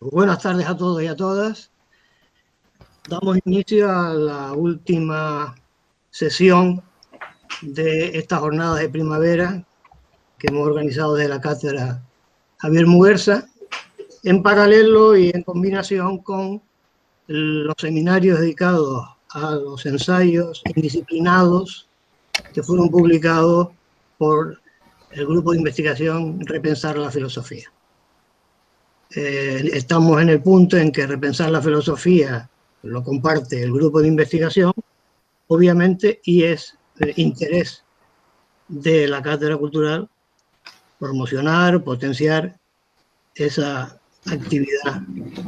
Buenas tardes a todos y a todas. Damos inicio a la última sesión de estas jornadas de primavera que hemos organizado desde la cátedra Javier Muguerza, en paralelo y en combinación con los seminarios dedicados a los ensayos indisciplinados que fueron publicados por el grupo de investigación Repensar la Filosofía. Estamos en el punto en que Repensar la Filosofía lo comparte el grupo de investigación, obviamente, y es interés de la cátedra cultural promocionar, potenciar esa actividad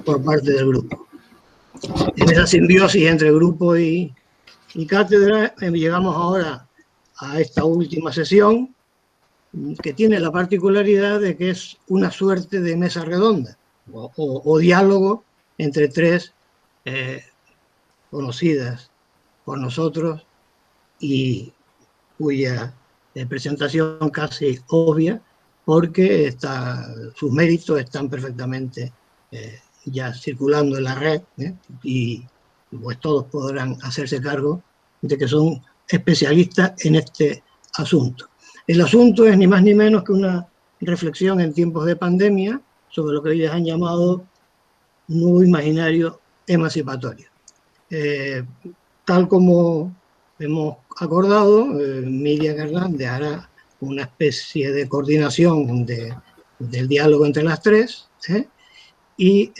por parte del grupo. En esa simbiosis entre grupo y cátedra, llegamos ahora a esta última sesión, que tiene la particularidad de que es una suerte de mesa redonda o diálogo entre tres conocidas por nosotros y cuya presentación casi obvia, porque sus méritos están perfectamente ya circulando en la red, y pues todos podrán hacerse cargo de que son especialistas en este asunto. El asunto es ni más ni menos que una reflexión en tiempos de pandemia sobre lo que ellos han llamado nuevo imaginario emancipatorio. Tal como hemos acordado, Miriam Hernández hará una especie de coordinación del diálogo entre las tres, y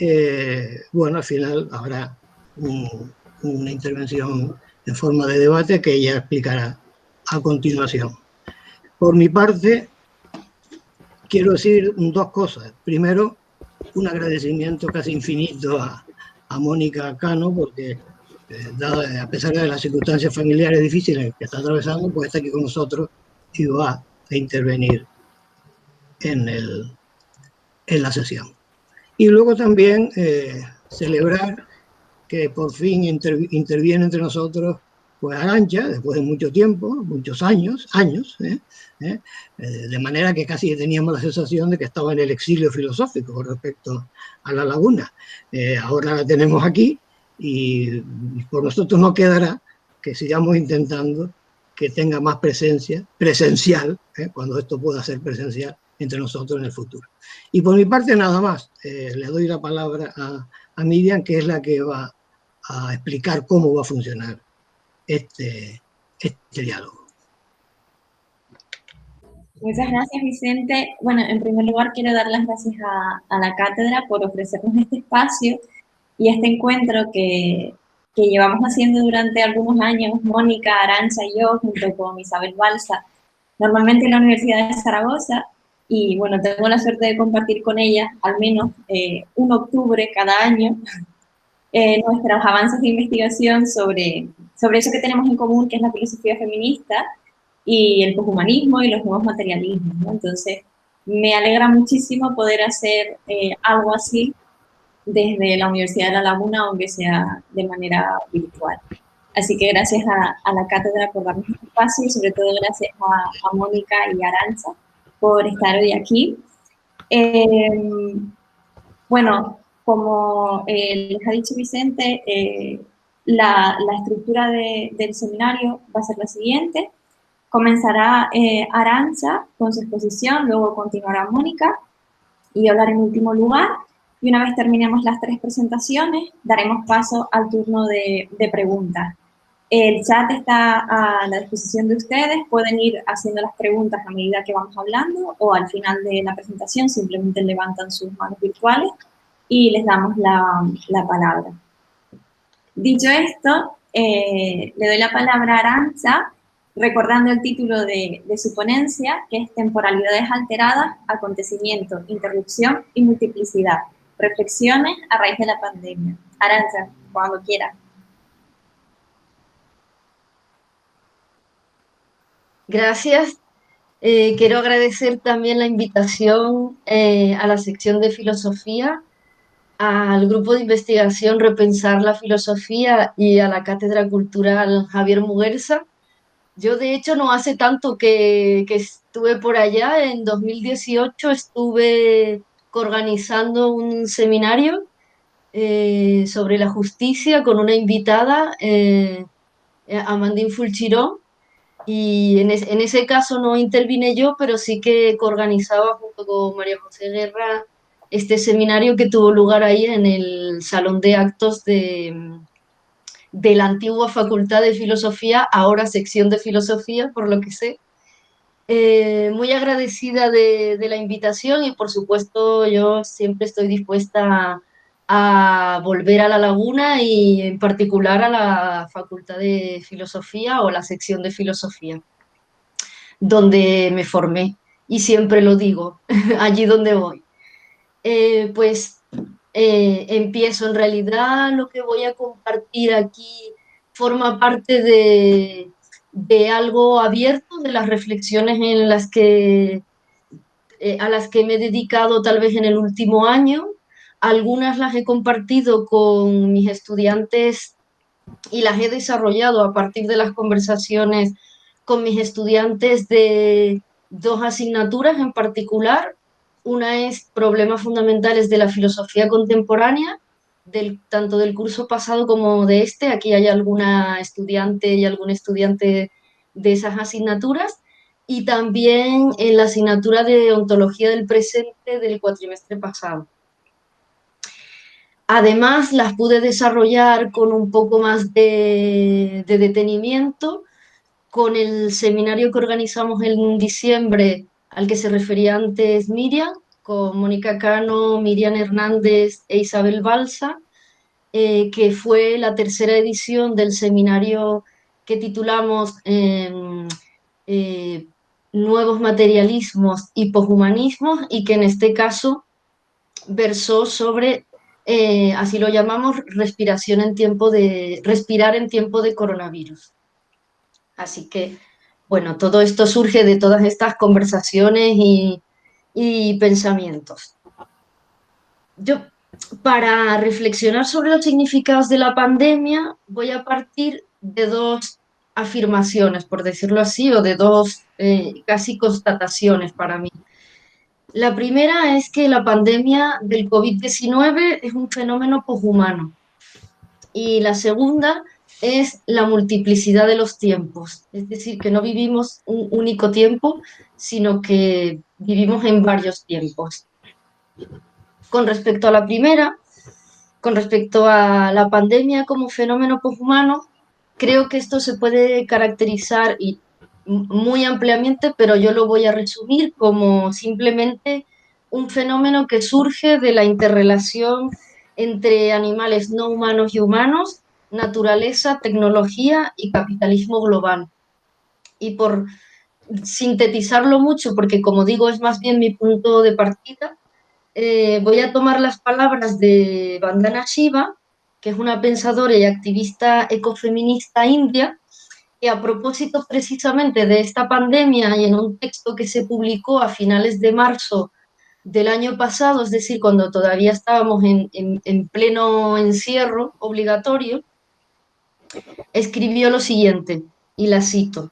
bueno, al final habrá una intervención en forma de debate que ella explicará a continuación. Por mi parte, quiero decir dos cosas. Primero, un agradecimiento casi infinito a Mónica Cano, porque a pesar de las circunstancias familiares difíciles que está atravesando, pues está aquí con nosotros y va a intervenir en la sesión. Y luego también celebrar que por fin interviene entre nosotros pues Arantxa, después de mucho tiempo, muchos años, de manera que casi teníamos la sensación de que estaba en el exilio filosófico con respecto a la laguna. Ahora la tenemos aquí y por nosotros no quedará que sigamos intentando que tenga más presencia, presencial, cuando esto pueda ser presencial entre nosotros en el futuro. Y por mi parte nada más, le doy la palabra a Miriam, que es la que va a explicar cómo va a funcionar este diálogo. Muchas gracias, Vicente. Bueno, en primer lugar quiero dar las gracias a la cátedra por ofrecernos este espacio y este encuentro que llevamos haciendo durante algunos años, Mónica, Arantxa y yo, junto con Isabel Balsa, normalmente en la Universidad de Zaragoza, y bueno, tengo la suerte de compartir con ella al menos un octubre cada año nuestros avances de investigación sobre eso que tenemos en común, que es la filosofía feminista y el poshumanismo y los nuevos materialismos, ¿no? Entonces, me alegra muchísimo poder hacer algo así desde la Universidad de La Laguna, aunque sea de manera virtual. Así que gracias a la cátedra por darnos este espacio y sobre todo gracias a Mónica y Arantxa por estar hoy aquí. Bueno, como les ha dicho Vicente, la estructura del seminario va a ser la siguiente. Comenzará Arantxa con su exposición, luego continuará Mónica y yo hablaré en último lugar. Y una vez terminemos las tres presentaciones, daremos paso al turno de preguntas. El chat está a la disposición de ustedes, pueden ir haciendo las preguntas a medida que vamos hablando o al final de la presentación simplemente levantan sus manos virtuales y les damos la palabra. Dicho esto, le doy la palabra a Arantxa, recordando el título de su ponencia, que es Temporalidades alteradas, acontecimiento, interrupción y multiplicidad. Reflexiones a raíz de la pandemia. Arantxa, cuando quiera. Gracias. Quiero agradecer también la invitación a la sección de filosofía, al grupo de investigación Repensar la Filosofía y a la Cátedra Cultural Javier Muguerza. Yo, de hecho, no hace tanto que estuve por allá. En 2018 estuve coorganizando un seminario sobre la justicia con una invitada, Amandine Fulchiró, y en ese caso no intervine yo, pero sí que coorganizaba junto con María José Guerra este seminario que tuvo lugar ahí en el Salón de Actos de la antigua Facultad de Filosofía, ahora sección de Filosofía, por lo que sé. Muy agradecida de la invitación y por supuesto yo siempre estoy dispuesta a volver a La Laguna y en particular a la Facultad de Filosofía o la sección de Filosofía, donde me formé y siempre lo digo, allí donde voy. Pues empiezo. En realidad lo que voy a compartir aquí forma parte de algo abierto, de las reflexiones en las a las que me he dedicado tal vez en el último año. Algunas las he compartido con mis estudiantes y las he desarrollado a partir de las conversaciones con mis estudiantes de dos asignaturas en particular. Una es Problemas fundamentales de la filosofía contemporánea, tanto del curso pasado como de este. Aquí hay alguna estudiante y algún estudiante de esas asignaturas. Y también en la asignatura de Ontología del presente del cuatrimestre pasado. Además, las pude desarrollar con un poco más de detenimiento con el seminario que organizamos en diciembre, al que se refería antes Miriam, con Mónica Cano, Miriam Hernández e Isabel Balsa, que fue la tercera edición del seminario que titulamos Nuevos materialismos y poshumanismos, y que en este caso versó sobre, así lo llamamos, respirar en tiempo de coronavirus. Así que, bueno, todo esto surge de todas estas conversaciones y pensamientos. Yo, para reflexionar sobre los significados de la pandemia, voy a partir de dos afirmaciones, por decirlo así, o de dos casi constataciones para mí. La primera es que la pandemia del COVID-19 es un fenómeno poshumano. Y la segunda es la multiplicidad de los tiempos, es decir, que no vivimos un único tiempo, sino que vivimos en varios tiempos. Con respecto a la primera, con respecto a la pandemia como fenómeno poshumano, creo que esto se puede caracterizar muy ampliamente, pero yo lo voy a resumir como simplemente un fenómeno que surge de la interrelación entre animales no humanos y humanos, naturaleza, tecnología y capitalismo global. Y por sintetizarlo mucho, porque como digo, es más bien mi punto de partida, voy a tomar las palabras de Vandana Shiva, que es una pensadora y activista ecofeminista india, que a propósito precisamente de esta pandemia y en un texto que se publicó a finales de marzo del año pasado, es decir, cuando todavía estábamos en pleno encierro obligatorio, escribió lo siguiente, y la cito: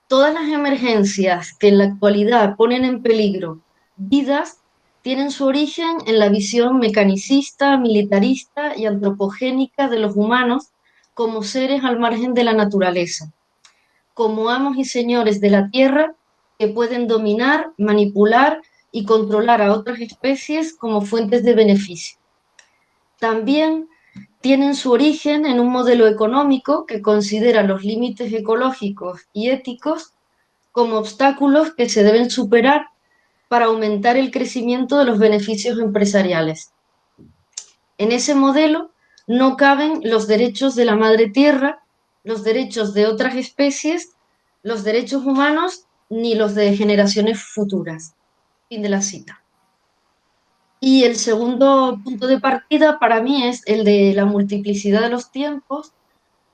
todas las emergencias que en la actualidad ponen en peligro vidas tienen su origen en la visión mecanicista, militarista y antropogénica de los humanos como seres al margen de la naturaleza, como amos y señores de la tierra que pueden dominar, manipular y controlar a otras especies como fuentes de beneficio. También tienen su origen en un modelo económico que considera los límites ecológicos y éticos como obstáculos que se deben superar para aumentar el crecimiento de los beneficios empresariales. En ese modelo no caben los derechos de la madre tierra, los derechos de otras especies, los derechos humanos ni los de generaciones futuras. Fin de la cita. Y el segundo punto de partida para mí es el de la multiplicidad de los tiempos.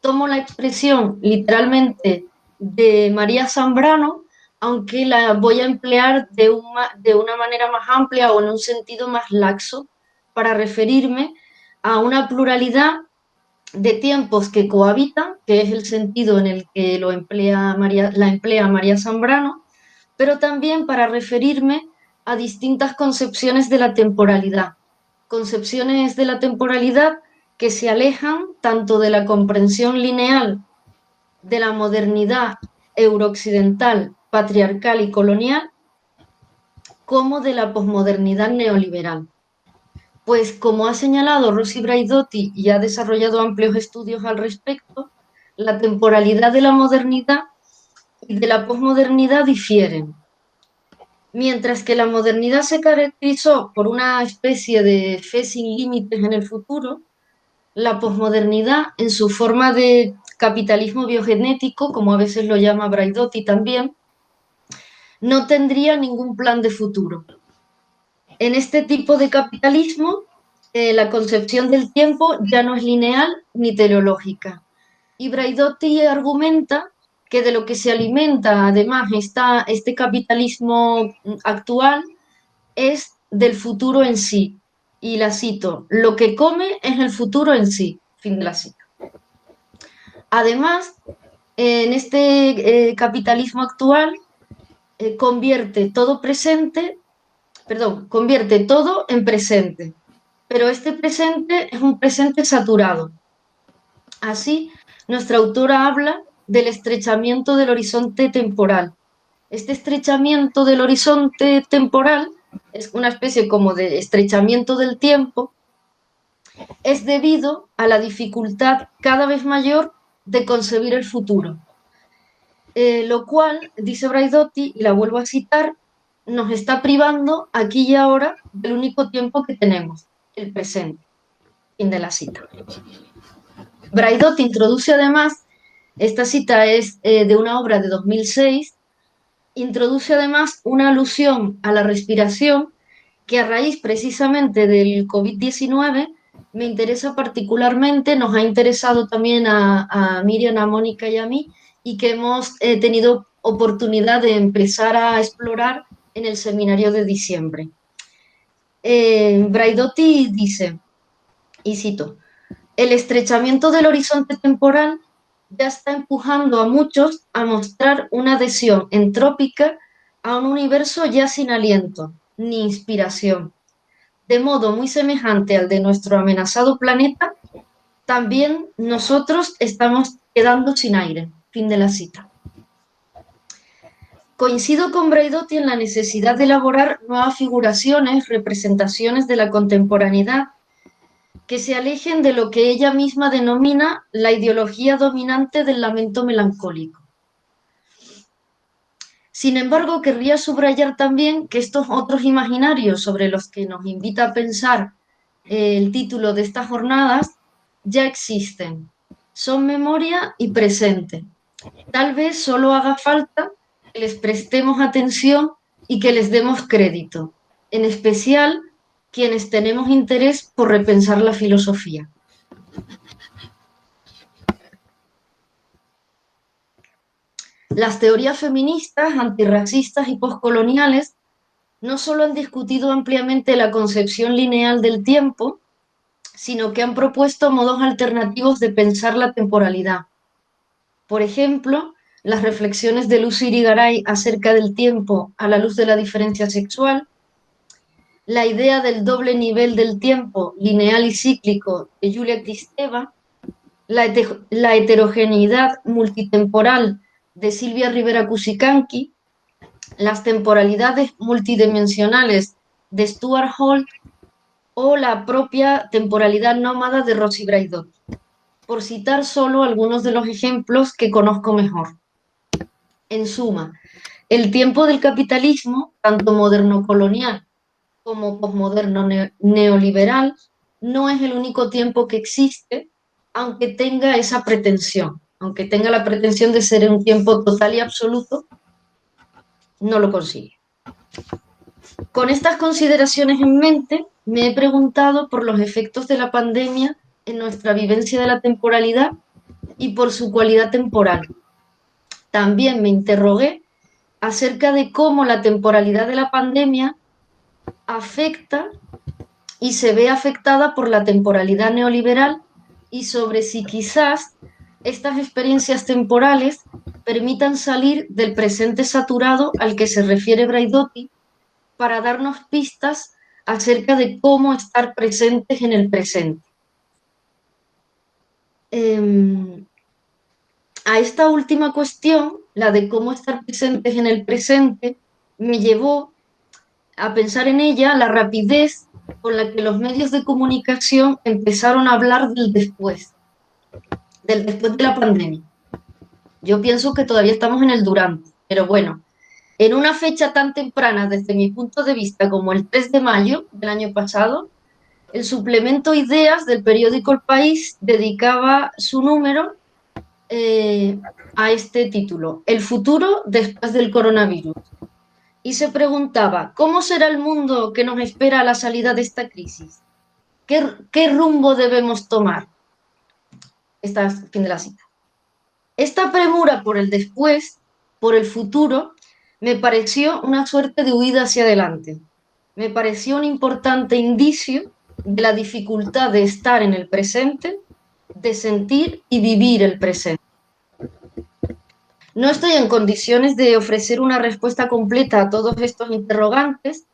Tomo la expresión literalmente de María Zambrano, aunque la voy a emplear de una manera más amplia o en un sentido más laxo para referirme a una pluralidad de tiempos que cohabitan, que es el sentido en el que la emplea María Zambrano, pero también para referirme a distintas concepciones de la temporalidad. Concepciones de la temporalidad que se alejan tanto de la comprensión lineal de la modernidad eurooccidental, patriarcal y colonial, como de la posmodernidad neoliberal. Pues como ha señalado Rosy Braidotti y ha desarrollado amplios estudios al respecto, la temporalidad de la modernidad y de la posmodernidad difieren. Mientras que la modernidad se caracterizó por una especie de fe sin límites en el futuro, la posmodernidad, en su forma de capitalismo biogenético, como a veces lo llama Braidotti también, no tendría ningún plan de futuro. En este tipo de capitalismo, la concepción del tiempo ya no es lineal ni teleológica. Y Braidotti argumenta que de lo que se alimenta además este capitalismo actual es del futuro en sí. Y la cito: lo que come es el futuro en sí. Fin de la cita. Además, en este capitalismo actual convierte todo en presente, pero este presente es un presente saturado. Así, nuestra autora habla del estrechamiento del horizonte temporal. Este estrechamiento del horizonte temporal es una especie como de estrechamiento del tiempo, es debido a la dificultad cada vez mayor de concebir el futuro. Lo cual, dice Braidotti, y la vuelvo a citar, nos está privando aquí y ahora del único tiempo que tenemos, el presente. Fin de la cita. Braidotti introduce además, esta cita es de una obra de 2006, introduce además una alusión a la respiración que a raíz precisamente del COVID-19 me interesa particularmente, nos ha interesado también a Miriam, a Mónica y a mí, y que hemos tenido oportunidad de empezar a explorar en el seminario de diciembre. Braidotti dice, y cito: el estrechamiento del horizonte temporal ya está empujando a muchos a mostrar una adhesión entrópica a un universo ya sin aliento ni inspiración. De modo muy semejante al de nuestro amenazado planeta, también nosotros estamos quedando sin aire. Fin de la cita. Coincido con Braidotti en la necesidad de elaborar nuevas figuraciones, representaciones de la contemporaneidad que se alejen de lo que ella misma denomina la ideología dominante del lamento melancólico. Sin embargo, querría subrayar también que estos otros imaginarios sobre los que nos invita a pensar el título de estas jornadas ya existen, son memoria y presente. Tal vez solo haga falta que les prestemos atención y que les demos crédito, en especial quienes tenemos interés por repensar la filosofía. Las teorías feministas, antirracistas y poscoloniales no solo han discutido ampliamente la concepción lineal del tiempo, sino que han propuesto modos alternativos de pensar la temporalidad. Por ejemplo, las reflexiones de Lucy Irigaray acerca del tiempo a la luz de la diferencia sexual, la idea del doble nivel del tiempo lineal y cíclico de Julia Kristeva, la heterogeneidad multitemporal de Silvia Rivera Cusicanqui, las temporalidades multidimensionales de Stuart Hall o la propia temporalidad nómada de Rosy Braidotti, por citar solo algunos de los ejemplos que conozco mejor. En suma, el tiempo del capitalismo, tanto moderno-colonial como posmoderno neoliberal, no es el único tiempo que existe, aunque tenga esa pretensión, aunque tenga la pretensión de ser un tiempo total y absoluto, no lo consigue. Con estas consideraciones en mente, me he preguntado por los efectos de la pandemia en nuestra vivencia de la temporalidad y por su cualidad temporal. También me interrogué acerca de cómo la temporalidad de la pandemia afecta y se ve afectada por la temporalidad neoliberal y sobre si quizás estas experiencias temporales permitan salir del presente saturado al que se refiere Braidotti para darnos pistas acerca de cómo estar presentes en el presente. A esta última cuestión, la de cómo estar presentes en el presente, me llevó a pensar en ella la rapidez con la que los medios de comunicación empezaron a hablar del después de la pandemia. Yo pienso que todavía estamos en el durante, pero bueno, en una fecha tan temprana desde mi punto de vista como el 3 de mayo del año pasado, el suplemento Ideas del periódico El País dedicaba su número a este título, El futuro después del coronavirus. Y se preguntaba, ¿cómo será el mundo que nos espera a la salida de esta crisis? ¿Qué rumbo debemos tomar? Esta es el fin de la cita. Esta premura por el después, por el futuro, me pareció una suerte de huida hacia adelante. Me pareció un importante indicio de la dificultad de estar en el presente, de sentir y vivir el presente. No estoy en condiciones de ofrecer una respuesta completa a todos estos interrogantes,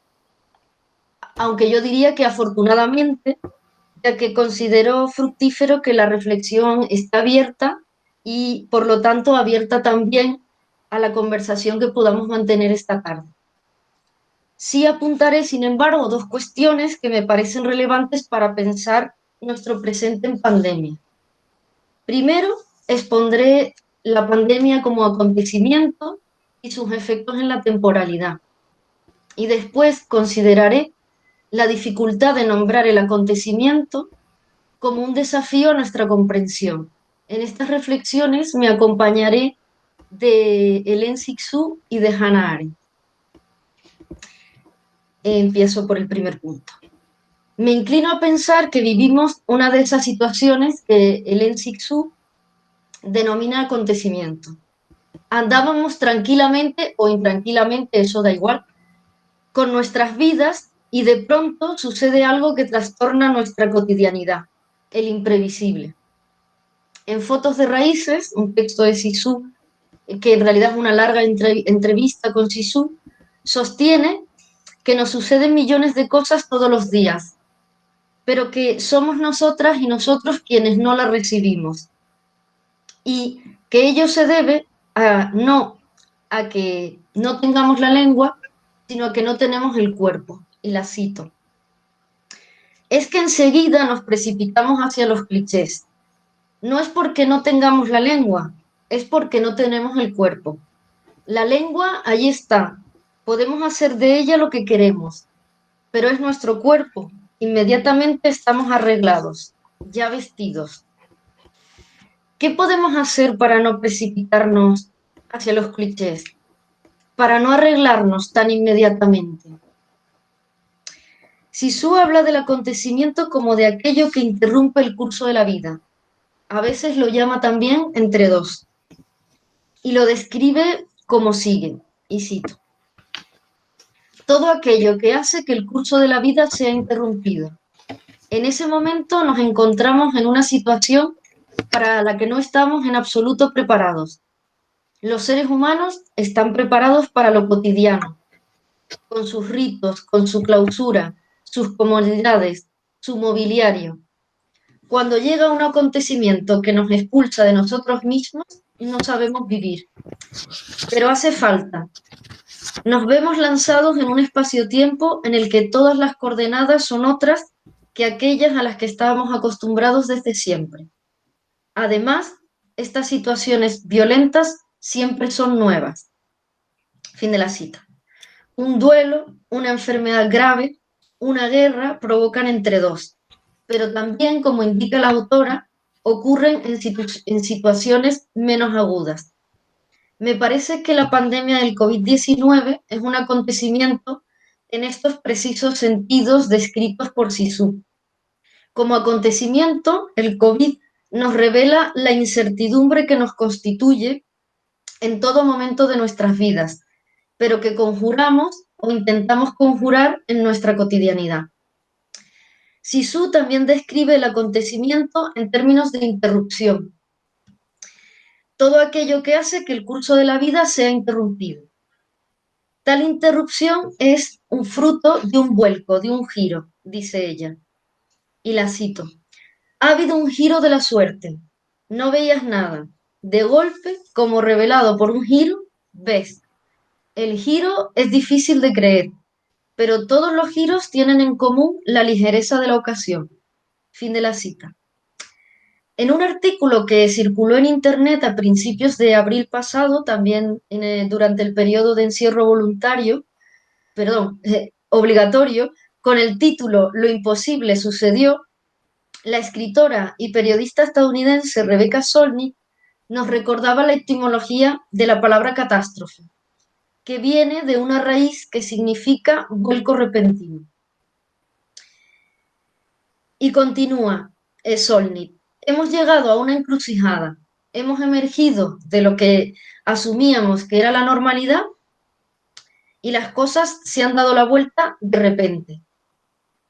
aunque yo diría que afortunadamente, ya que considero fructífero que la reflexión está abierta y, por lo tanto, abierta también a la conversación que podamos mantener esta tarde. Sí apuntaré, sin embargo, dos cuestiones que me parecen relevantes para pensar nuestro presente en pandemia. Primero, expondré la pandemia como acontecimiento y sus efectos en la temporalidad. Y después consideraré la dificultad de nombrar el acontecimiento como un desafío a nuestra comprensión. En estas reflexiones me acompañaré de Hélène Cixous y de Hannah Arendt. Empiezo por el primer punto. Me inclino a pensar que vivimos una de esas situaciones que Hélène Cixous denomina acontecimiento. Andábamos tranquilamente o intranquilamente, eso da igual, con nuestras vidas y de pronto sucede algo que trastorna nuestra cotidianidad, el imprevisible. En Fotos de Raíces, un texto de Cixous, que en realidad es una larga entrevista con Cixous, sostiene que nos suceden millones de cosas todos los días, pero que somos nosotras y nosotros quienes no las recibimos. Y que ello se debe no a que no tengamos la lengua, sino a que no tenemos el cuerpo. Y la cito. Es que enseguida nos precipitamos hacia los clichés. No es porque no tengamos la lengua, es porque no tenemos el cuerpo. La lengua allí está, podemos hacer de ella lo que queremos, pero es nuestro cuerpo. Inmediatamente estamos arreglados, ya vestidos. ¿Qué podemos hacer para no precipitarnos hacia los clichés? Para no arreglarnos tan inmediatamente. Cixous habla del acontecimiento como de aquello que interrumpe el curso de la vida. A veces lo llama también entre dos. Y lo describe como sigue, y cito. Todo aquello que hace que el curso de la vida sea interrumpido. En ese momento nos encontramos en una situación para la que no estamos en absoluto preparados. Los seres humanos están preparados para lo cotidiano, con sus ritos, con su clausura, sus comodidades, su mobiliario. Cuando llega un acontecimiento que nos expulsa de nosotros mismos, no sabemos vivir. Pero hace falta. Nos vemos lanzados en un espacio-tiempo en el que todas las coordenadas son otras que aquellas a las que estábamos acostumbrados desde siempre. Además, estas situaciones violentas siempre son nuevas. Fin de la cita. Un duelo, una enfermedad grave, una guerra provocan entre dos, pero también, como indica la autora, ocurren en situaciones menos agudas. Me parece que la pandemia del COVID-19 es un acontecimiento en estos precisos sentidos descritos por Cixous. Como acontecimiento, el COVID nos revela la incertidumbre que nos constituye en todo momento de nuestras vidas, pero que conjuramos o intentamos conjurar en nuestra cotidianidad. Cixous también describe el acontecimiento en términos de interrupción. Todo aquello que hace que el curso de la vida sea interrumpido. Tal interrupción es un fruto de un vuelco, de un giro, dice ella. Y la cito. Ha habido un giro de la suerte. No veías nada. De golpe, como revelado por un giro, ves. El giro es difícil de creer, pero todos los giros tienen en común la ligereza de la ocasión. Fin de la cita. En un artículo que circuló en Internet a principios de abril pasado, también durante el periodo de encierro obligatorio, con el título Lo imposible sucedió, la escritora y periodista estadounidense Rebecca Solnit nos recordaba la etimología de la palabra catástrofe, que viene de una raíz que significa vuelco repentino. Y continúa Solnit. Hemos llegado a una encrucijada, hemos emergido de lo que asumíamos que era la normalidad y las cosas se han dado la vuelta de repente.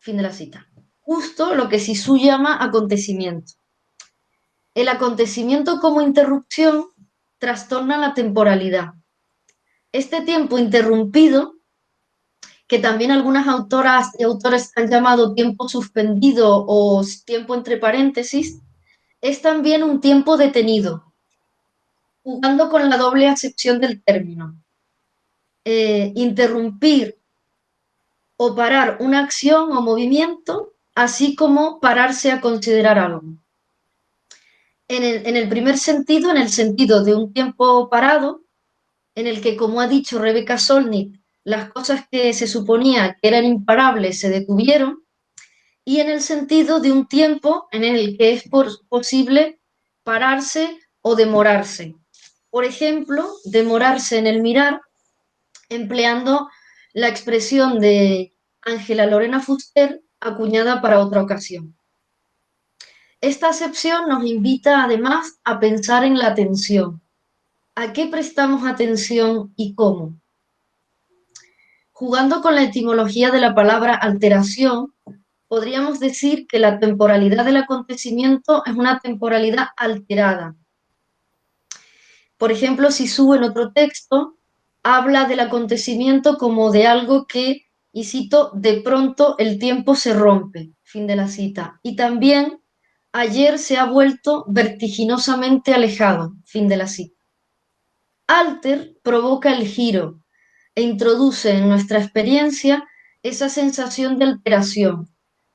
Fin de la cita. Justo lo que Sisu llama acontecimiento. El acontecimiento como interrupción trastorna la temporalidad. Este tiempo interrumpido, que también algunas autoras y autores han llamado tiempo suspendido o tiempo entre paréntesis, es también un tiempo detenido, jugando con la doble acepción del término. Interrumpir o parar una acción o movimiento, así como pararse a considerar algo. En el primer sentido, en el sentido de un tiempo parado, en el que, como ha dicho Rebecca Solnit, las cosas que se suponía que eran imparables se detuvieron, y en el sentido de un tiempo en el que es posible pararse o demorarse. Por ejemplo, demorarse en el mirar, empleando la expresión de Ángela Lorena Fuster, acuñada para otra ocasión. Esta acepción nos invita además a pensar en la atención. ¿A qué prestamos atención y cómo? Jugando con la etimología de la palabra alteración, podríamos decir que la temporalidad del acontecimiento es una temporalidad alterada. Por ejemplo, Sisu en otro texto habla del acontecimiento como de algo que, y cito, de pronto el tiempo se rompe, fin de la cita. Y también ayer se ha vuelto vertiginosamente alejado, fin de la cita. Alter provoca el giro e introduce en nuestra experiencia esa sensación de alteración,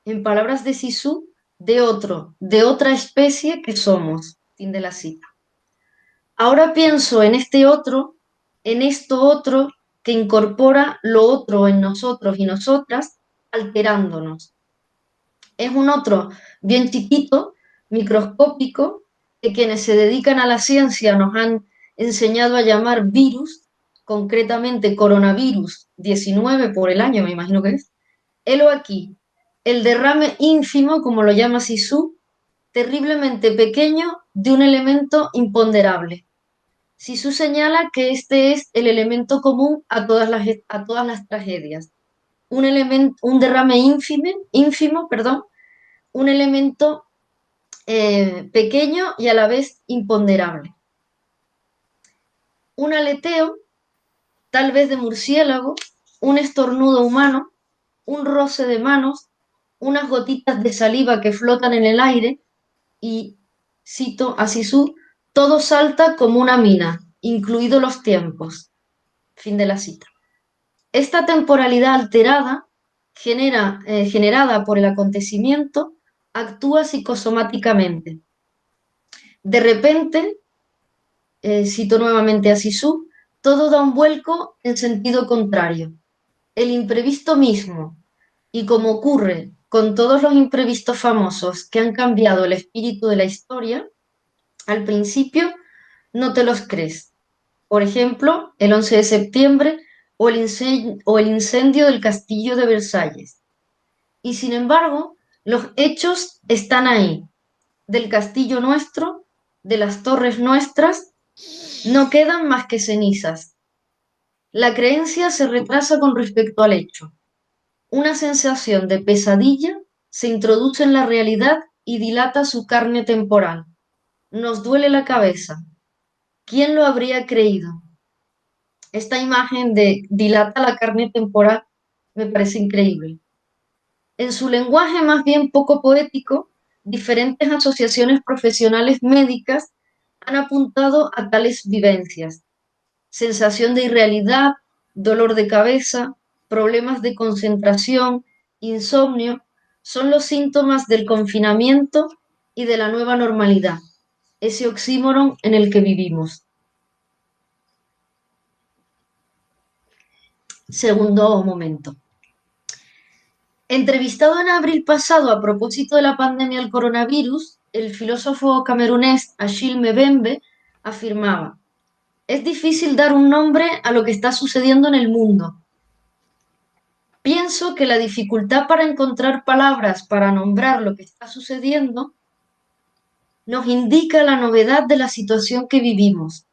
en palabras de Sisu, de otra especie que somos, fin de la cita. Ahora pienso en esto otro que incorpora lo otro en nosotros y nosotras, alterándonos. Es un otro bien chiquito, microscópico, que quienes se dedican a la ciencia nos han enseñado a llamar virus, concretamente coronavirus 19 por el año, me imagino que es. Helo aquí, el derrame ínfimo, como lo llama Sisu, terriblemente pequeño de un elemento imponderable. Sisu señala que este es el elemento común a todas las tragedias. Un derrame ínfimo, un elemento pequeño y a la vez imponderable. Un aleteo, tal vez de murciélago, un estornudo humano, un roce de manos, unas gotitas de saliva que flotan en el aire y, cito a Sisu, todo salta como una mina, incluidos los tiempos. Fin de la cita. Esta temporalidad alterada, generada por el acontecimiento, actúa psicosomáticamente. De repente, cito nuevamente a Sisu, todo da un vuelco en sentido contrario. El imprevisto mismo, y como ocurre con todos los imprevistos famosos que han cambiado el espíritu de la historia, al principio no te los crees. Por ejemplo, el 11 de septiembre o el incendio del castillo de Versalles. Y sin embargo, los hechos están ahí. Del castillo nuestro, de las torres nuestras, no quedan más que cenizas. La creencia se retrasa con respecto al hecho. Una sensación de pesadilla se introduce en la realidad y dilata su carne temporal. Nos duele la cabeza. ¿Quién lo habría creído? Esta imagen de dilata la carne temporal me parece increíble. En su lenguaje más bien poco poético, diferentes asociaciones profesionales médicas han apuntado a tales vivencias: sensación de irrealidad, dolor de cabeza, problemas de concentración, insomnio, son los síntomas del confinamiento y de la nueva normalidad, ese oxímoron en el que vivimos. Segundo momento. Entrevistado en abril pasado a propósito de la pandemia del coronavirus, el filósofo camerunés Achille Mbembe afirmaba: es difícil dar un nombre a lo que está sucediendo en el mundo. Pienso que la dificultad para encontrar palabras para nombrar lo que está sucediendo nos indica la novedad de la situación que vivimos,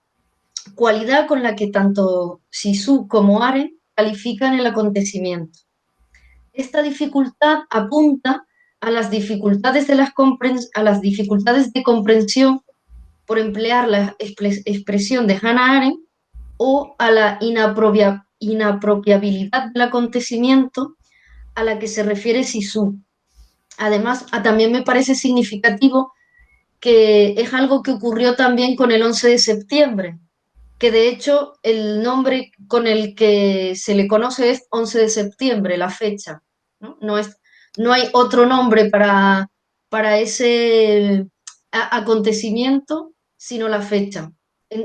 cualidad con la que tanto Sisu como Arendt califican el acontecimiento. Esta dificultad apunta a las dificultades de comprensión, por emplear la expresión de Hannah Arendt, o a la inapropiabilidad del acontecimiento a la que se refiere Sisu. Además, también me parece significativo que es algo que ocurrió también con el 11 de septiembre, que de hecho el nombre con el que se le conoce es 11 de septiembre, la fecha, ¿no? No hay otro nombre para ese acontecimiento sino la fecha,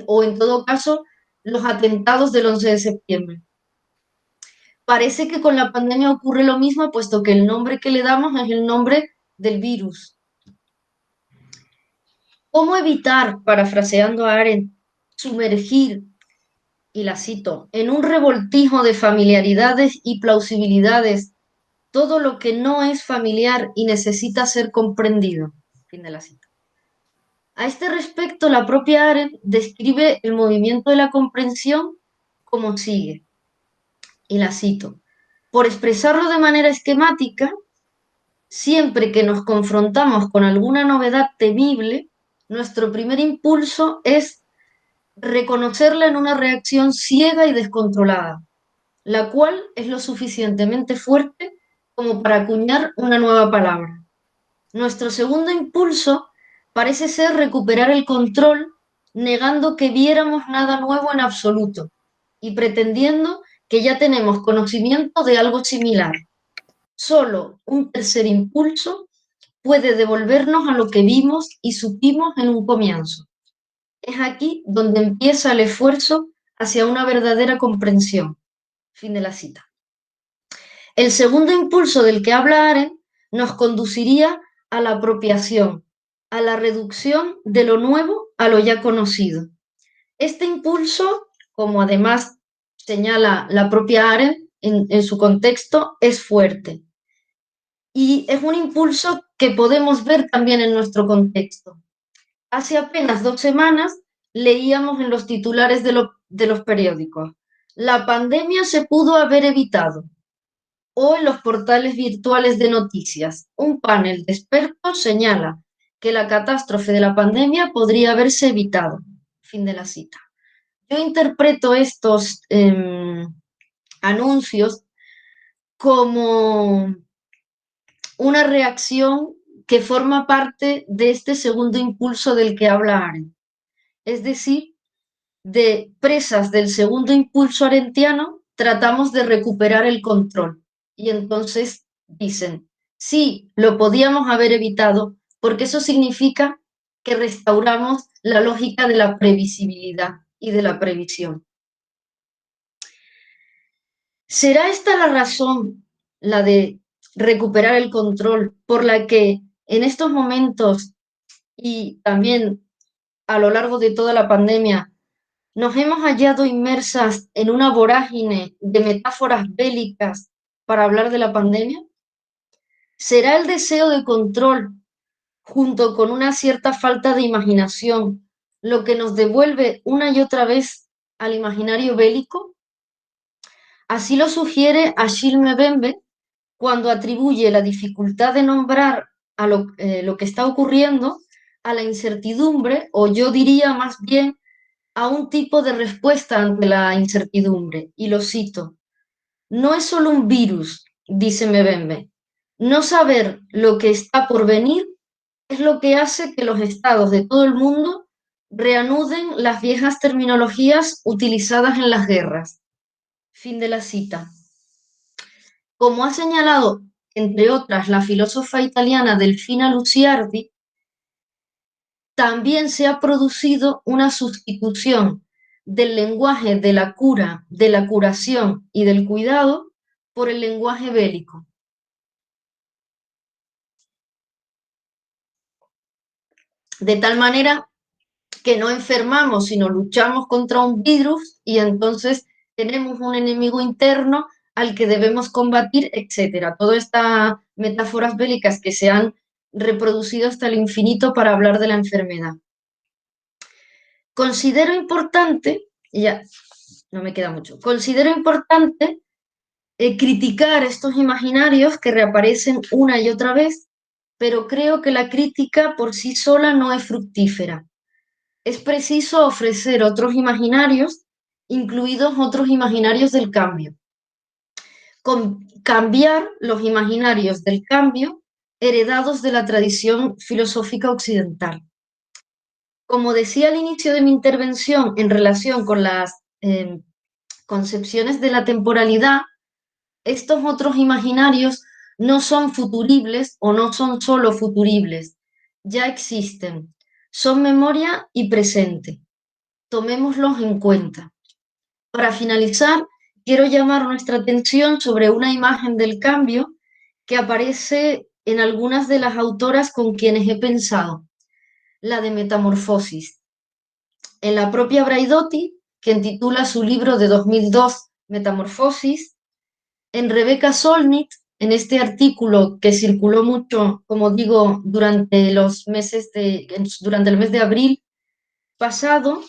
o en todo caso los atentados del 11 de septiembre. Parece que con la pandemia ocurre lo mismo, puesto que el nombre que le damos es el nombre del virus. ¿Cómo evitar, parafraseando a Arendt, sumergir, y la cito, en un revoltijo de familiaridades y plausibilidades todo lo que no es familiar y necesita ser comprendido? Fin de la cita. A este respecto, la propia Arendt describe el movimiento de la comprensión como sigue, y la cito: por expresarlo de manera esquemática, siempre que nos confrontamos con alguna novedad temible, nuestro primer impulso es reconocerla en una reacción ciega y descontrolada, la cual es lo suficientemente fuerte como para acuñar una nueva palabra. Nuestro segundo impulso parece ser recuperar el control, negando que viéramos nada nuevo en absoluto y pretendiendo que ya tenemos conocimiento de algo similar. Solo un tercer impulso puede devolvernos a lo que vimos y supimos en un comienzo. Es aquí donde empieza el esfuerzo hacia una verdadera comprensión. Fin de la cita. El segundo impulso del que habla Arendt nos conduciría a la apropiación, a la reducción de lo nuevo a lo ya conocido. Este impulso, como además señala la propia Arendt en su contexto, es fuerte. Y es un impulso que podemos ver también en nuestro contexto. Hace apenas 2 semanas leíamos en los titulares de los periódicos: la pandemia se pudo haber evitado. O en los portales virtuales de noticias, un panel de expertos señala que la catástrofe de la pandemia podría haberse evitado. Fin de la cita. Yo interpreto estos anuncios como una reacción que forma parte de este segundo impulso del que habla Arendt. Es decir, de presas del segundo impulso arendtiano, tratamos de recuperar el control. Y entonces dicen: sí, lo podíamos haber evitado, porque eso significa que restauramos la lógica de la previsibilidad y de la previsión. ¿Será esta la razón, la de recuperar el control, por la que en estos momentos y también a lo largo de toda la pandemia nos hemos hallado inmersas en una vorágine de metáforas bélicas para hablar de la pandemia? ¿Será el deseo de control, junto con una cierta falta de imaginación, lo que nos devuelve una y otra vez al imaginario bélico? Así lo sugiere Achille Mbembe cuando atribuye la dificultad de nombrar a lo que está ocurriendo a la incertidumbre, o yo diría más bien a un tipo de respuesta ante la incertidumbre, y lo cito: no es solo un virus, dice Mbembe, no saber lo que está por venir es lo que hace que los estados de todo el mundo reanuden las viejas terminologías utilizadas en las guerras. Fin de la cita. Como ha señalado, entre otras, la filósofa italiana Delfina Luciardi, también se ha producido una sustitución del lenguaje de la cura, de la curación y del cuidado por el lenguaje bélico. De tal manera que no enfermamos, sino luchamos contra un virus y entonces tenemos un enemigo interno al que debemos combatir, etc. Todas estas metáforas bélicas que se han reproducido hasta el infinito para hablar de la enfermedad. Considero importante, ya no me queda mucho, considero importante criticar estos imaginarios que reaparecen una y otra vez, pero creo que la crítica por sí sola no es fructífera. Es preciso ofrecer otros imaginarios, incluidos otros imaginarios del cambio. Cambiar los imaginarios del cambio heredados de la tradición filosófica occidental. Como decía al inicio de mi intervención en relación con las concepciones de la temporalidad, estos otros imaginarios no son futuribles o no son solo futuribles, ya existen, son memoria y presente. Tomémoslos en cuenta. Para finalizar, quiero llamar nuestra atención sobre una imagen del cambio que aparece en algunas de las autoras con quienes he pensado, la de Metamorfosis. En la propia Braidotti, quien titula su libro de 2002, Metamorfosis, en Rebecca Solnit, en este artículo que circuló mucho, como digo, durante el mes de abril pasado,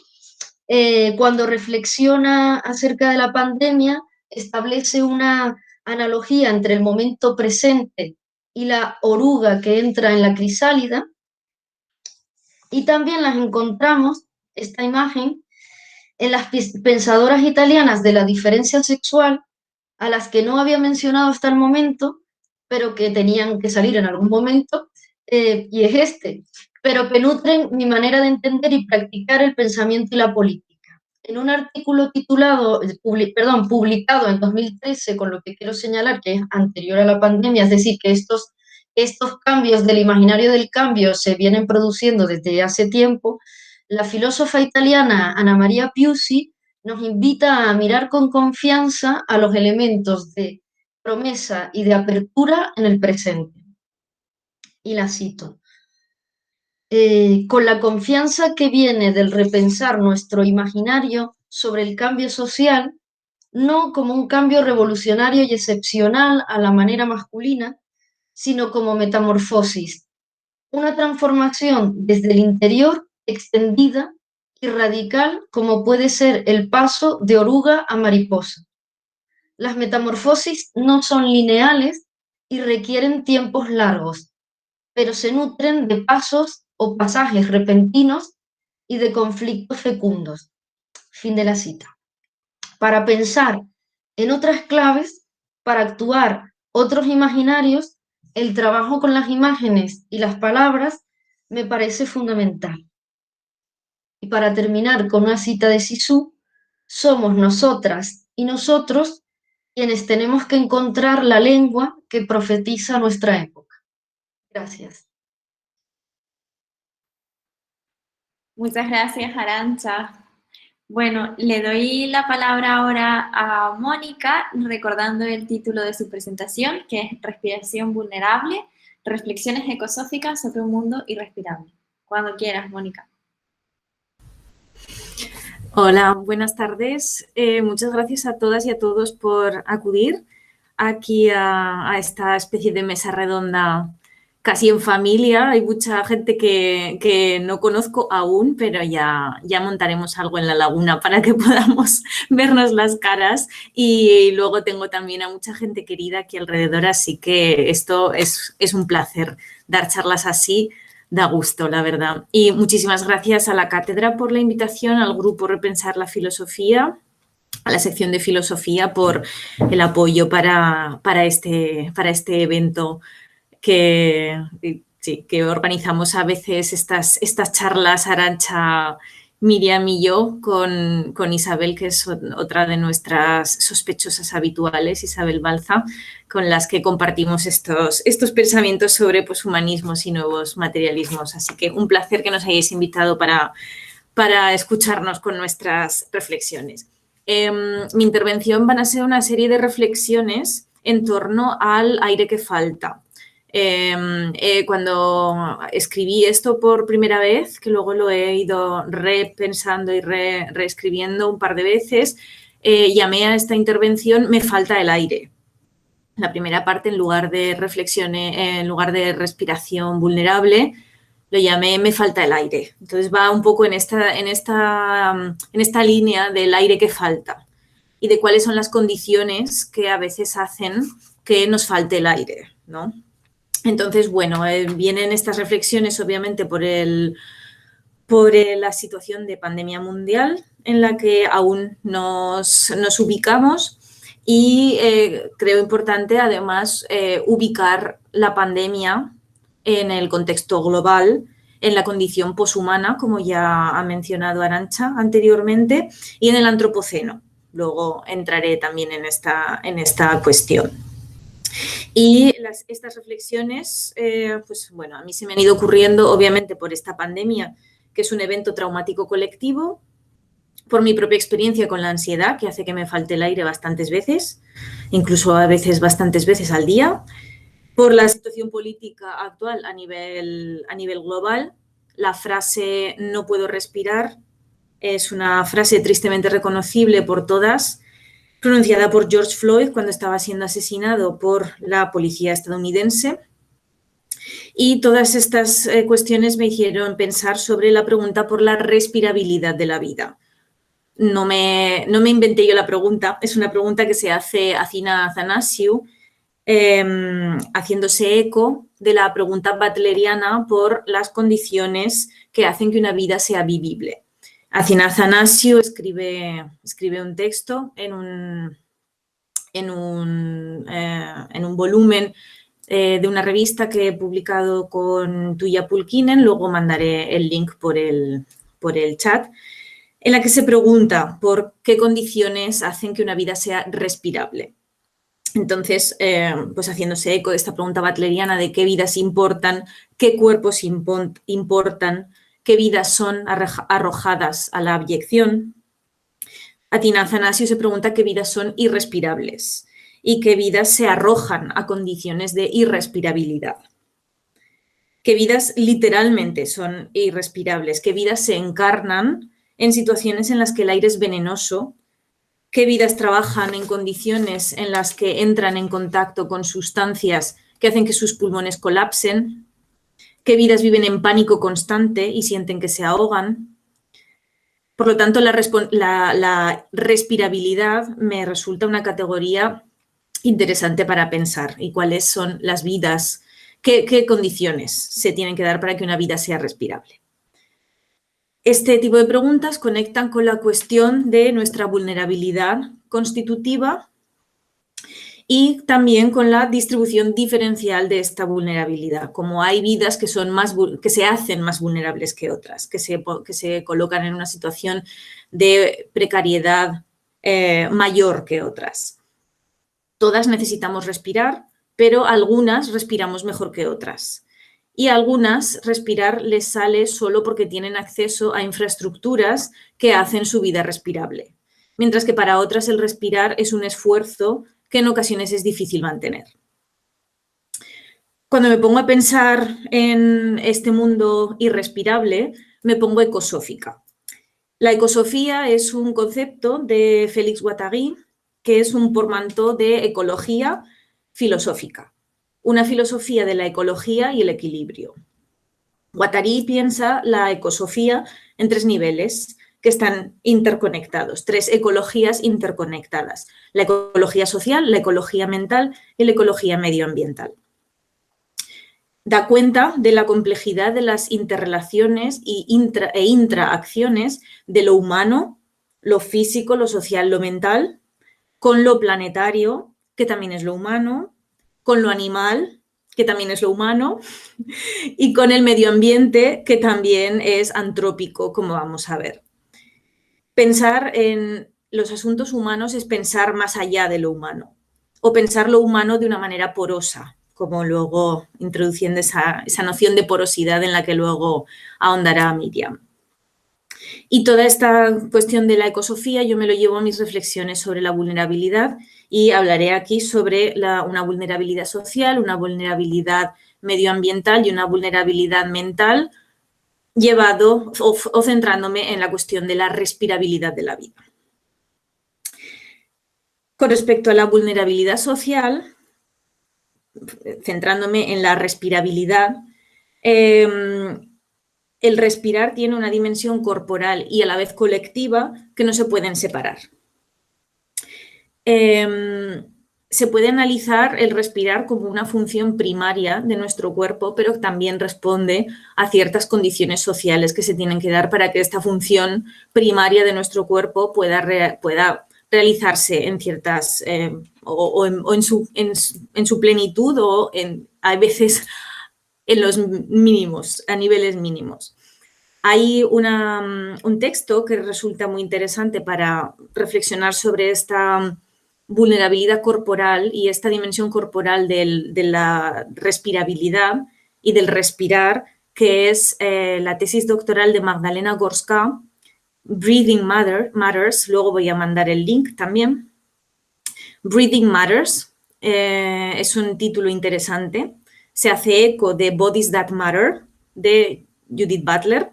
cuando reflexiona acerca de la pandemia, establece una analogía entre el momento presente y la oruga que entra en la crisálida, y también las encontramos, esta imagen, en las pensadoras italianas de la diferencia sexual, a las que no había mencionado hasta el momento, pero que tenían que salir en algún momento, y es este, pero que nutren mi manera de entender y practicar el pensamiento y la política. En un artículo publicado en 2013, con lo que quiero señalar que es anterior a la pandemia, es decir, que estos cambios del imaginario del cambio se vienen produciendo desde hace tiempo, la filósofa italiana Anna Maria Piusi nos invita a mirar con confianza a los elementos de promesa y de apertura en el presente. Y la cito. Con la confianza que viene del repensar nuestro imaginario sobre el cambio social, no como un cambio revolucionario y excepcional a la manera masculina, sino como metamorfosis, una transformación desde el interior extendida y radical como puede ser el paso de oruga a mariposa. Las metamorfosis no son lineales y requieren tiempos largos, pero se nutren de pasos o pasajes repentinos y de conflictos fecundos. Fin de la cita. Para pensar en otras claves, para actuar otros imaginarios, el trabajo con las imágenes y las palabras me parece fundamental. Y para terminar con una cita de Sisu, somos nosotras y nosotros quienes tenemos que encontrar la lengua que profetiza nuestra época. Gracias. Muchas gracias, Arantxa. Bueno, le doy la palabra ahora a Mónica, recordando el título de su presentación, que es Respiración Vulnerable, Reflexiones Ecosóficas sobre un mundo irrespirable. Cuando quieras, Mónica. Hola, buenas tardes. Muchas gracias a todas y a todos por acudir aquí a esta especie de mesa redonda casi en familia. Hay mucha gente que no conozco aún, pero ya montaremos algo en la laguna para que podamos vernos las caras. Y luego tengo también a mucha gente querida aquí alrededor, así que esto es un placer dar charlas así da gusto, la verdad. Y muchísimas gracias a la cátedra por la invitación, al grupo Repensar la Filosofía, a la sección de Filosofía por el apoyo para este evento que organizamos a veces estas charlas, Arantxa, Miriam y yo, con Isabel, que es otra de nuestras sospechosas habituales, Isabel Balza, con las que compartimos estos pensamientos sobre poshumanismos y nuevos materialismos. Así que un placer que nos hayáis invitado para escucharnos con nuestras reflexiones. Mi intervención van a ser una serie de reflexiones en torno al aire que falta. Cuando escribí esto por primera vez, que luego lo he ido repensando y reescribiendo un par de veces, llamé a esta intervención "Me falta el aire". La primera parte, en lugar de reflexión, en lugar de respiración vulnerable, lo llamé "Me falta el aire". Entonces va un poco en esta línea del aire que falta y de cuáles son las condiciones que a veces hacen que nos falte el aire, ¿no? Entonces, bueno, vienen estas reflexiones obviamente por la situación de pandemia mundial en la que aún nos ubicamos y creo importante además ubicar la pandemia en el contexto global, en la condición poshumana, como ya ha mencionado Arantxa anteriormente, y en el antropoceno. Luego entraré también en esta cuestión. Y estas reflexiones, pues bueno, a mí se me han ido ocurriendo obviamente por esta pandemia, que es un evento traumático colectivo, por mi propia experiencia con la ansiedad, que hace que me falte el aire bastantes veces, incluso a veces bastantes veces al día, por la situación política actual a nivel global. La frase "no puedo respirar" es una frase tristemente reconocible por todas, pronunciada por George Floyd cuando estaba siendo asesinado por la policía estadounidense. Y todas estas cuestiones me hicieron pensar sobre la pregunta por la respirabilidad de la vida. No me inventé yo la pregunta, es una pregunta que se hace Athina Athanasiou, haciéndose eco de la pregunta butleriana por las condiciones que hacen que una vida sea vivible. Athina Athanasiou escribe un texto en un volumen de una revista que he publicado con Tuija Pulkkinen, luego mandaré el link por el chat, en la que se pregunta por qué condiciones hacen que una vida sea respirable. Entonces, pues haciéndose eco de esta pregunta butleriana de qué vidas importan, qué cuerpos importan, qué vidas son arrojadas a la abyección, Athina Athanasiou se pregunta qué vidas son irrespirables y qué vidas se arrojan a condiciones de irrespirabilidad. ¿Qué vidas literalmente son irrespirables? ¿Qué vidas se encarnan en situaciones en las que el aire es venenoso? ¿Qué vidas trabajan en condiciones en las que entran en contacto con sustancias que hacen que sus pulmones colapsen? ¿Qué vidas viven en pánico constante y sienten que se ahogan? Por lo tanto, la respirabilidad me resulta una categoría interesante para pensar y cuáles son las vidas, qué condiciones se tienen que dar para que una vida sea respirable. Este tipo de preguntas conectan con la cuestión de nuestra vulnerabilidad constitutiva y también con la distribución diferencial de esta vulnerabilidad, como hay vidas que se hacen más vulnerables que otras, que se colocan en una situación de precariedad mayor que otras. Todas necesitamos respirar, pero algunas respiramos mejor que otras. Y a algunas respirar les sale solo porque tienen acceso a infraestructuras que hacen su vida respirable, mientras que para otras el respirar es un esfuerzo que en ocasiones es difícil mantener. Cuando me pongo a pensar en este mundo irrespirable, me pongo ecosófica. La ecosofía es un concepto de Félix Guattari, que es un portmanteau de ecología filosófica, una filosofía de la ecología y el equilibrio. Guattari piensa la ecosofía en 3 niveles que están interconectados, 3 ecologías interconectadas: la ecología social, la ecología mental y la ecología medioambiental. da cuenta de la complejidad de las interrelaciones e intraacciones de lo humano, lo físico, lo social, lo mental, con lo planetario, que también es lo humano, con lo animal, que también es lo humano, y con el medio ambiente, que también es antrópico, como vamos a ver. Pensar en los asuntos humanos es pensar más allá de lo humano, o pensar lo humano de una manera porosa, como luego introduciendo esa noción de porosidad en la que luego ahondará Miriam. Y toda esta cuestión de la ecosofía yo me lo llevo a mis reflexiones sobre la vulnerabilidad y hablaré aquí sobre una vulnerabilidad social, una vulnerabilidad medioambiental y una vulnerabilidad mental, llevado o centrándome en la cuestión de la respirabilidad de la vida. Con respecto a la vulnerabilidad social, centrándome en la respirabilidad, el respirar tiene una dimensión corporal y a la vez colectiva que no se pueden separar. Se puede analizar el respirar como una función primaria de nuestro cuerpo, pero también responde a ciertas condiciones sociales que se tienen que dar para que esta función primaria de nuestro cuerpo pueda realizarse en ciertas, en su plenitud o a veces en los mínimos, a niveles mínimos. Hay un texto que resulta muy interesante para reflexionar sobre esta vulnerabilidad corporal y esta dimensión corporal de la respirabilidad y del respirar, que es la tesis doctoral de Magdalena Gorska, Breathing Matters, luego voy a mandar el link también. Breathing Matters es un título interesante, se hace eco de Bodies That Matter, de Judith Butler,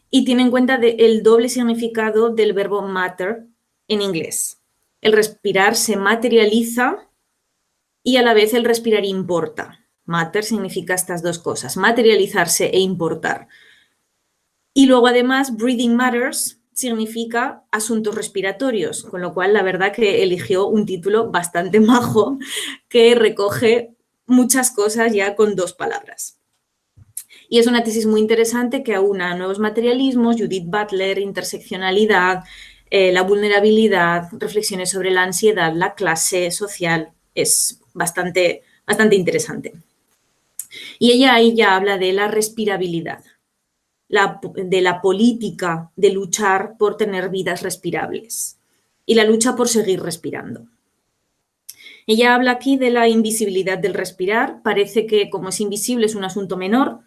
y tiene en cuenta el doble significado del verbo matter en inglés. El respirar se materializa y a la vez el respirar importa. Matter significa estas dos cosas, materializarse e importar. Y luego además breathing matters significa asuntos respiratorios, con lo cual la verdad que eligió un título bastante majo que recoge muchas cosas ya con dos palabras. Y es una tesis muy interesante que aúna nuevos materialismos, Judith Butler, interseccionalidad, la vulnerabilidad, reflexiones sobre la ansiedad, la clase social. Es bastante interesante. Y ella ahí ya habla de la respirabilidad, de la política de luchar por tener vidas respirables y la lucha por seguir respirando. Ella habla aquí de la invisibilidad del respirar. Parece que como es invisible es un asunto menor,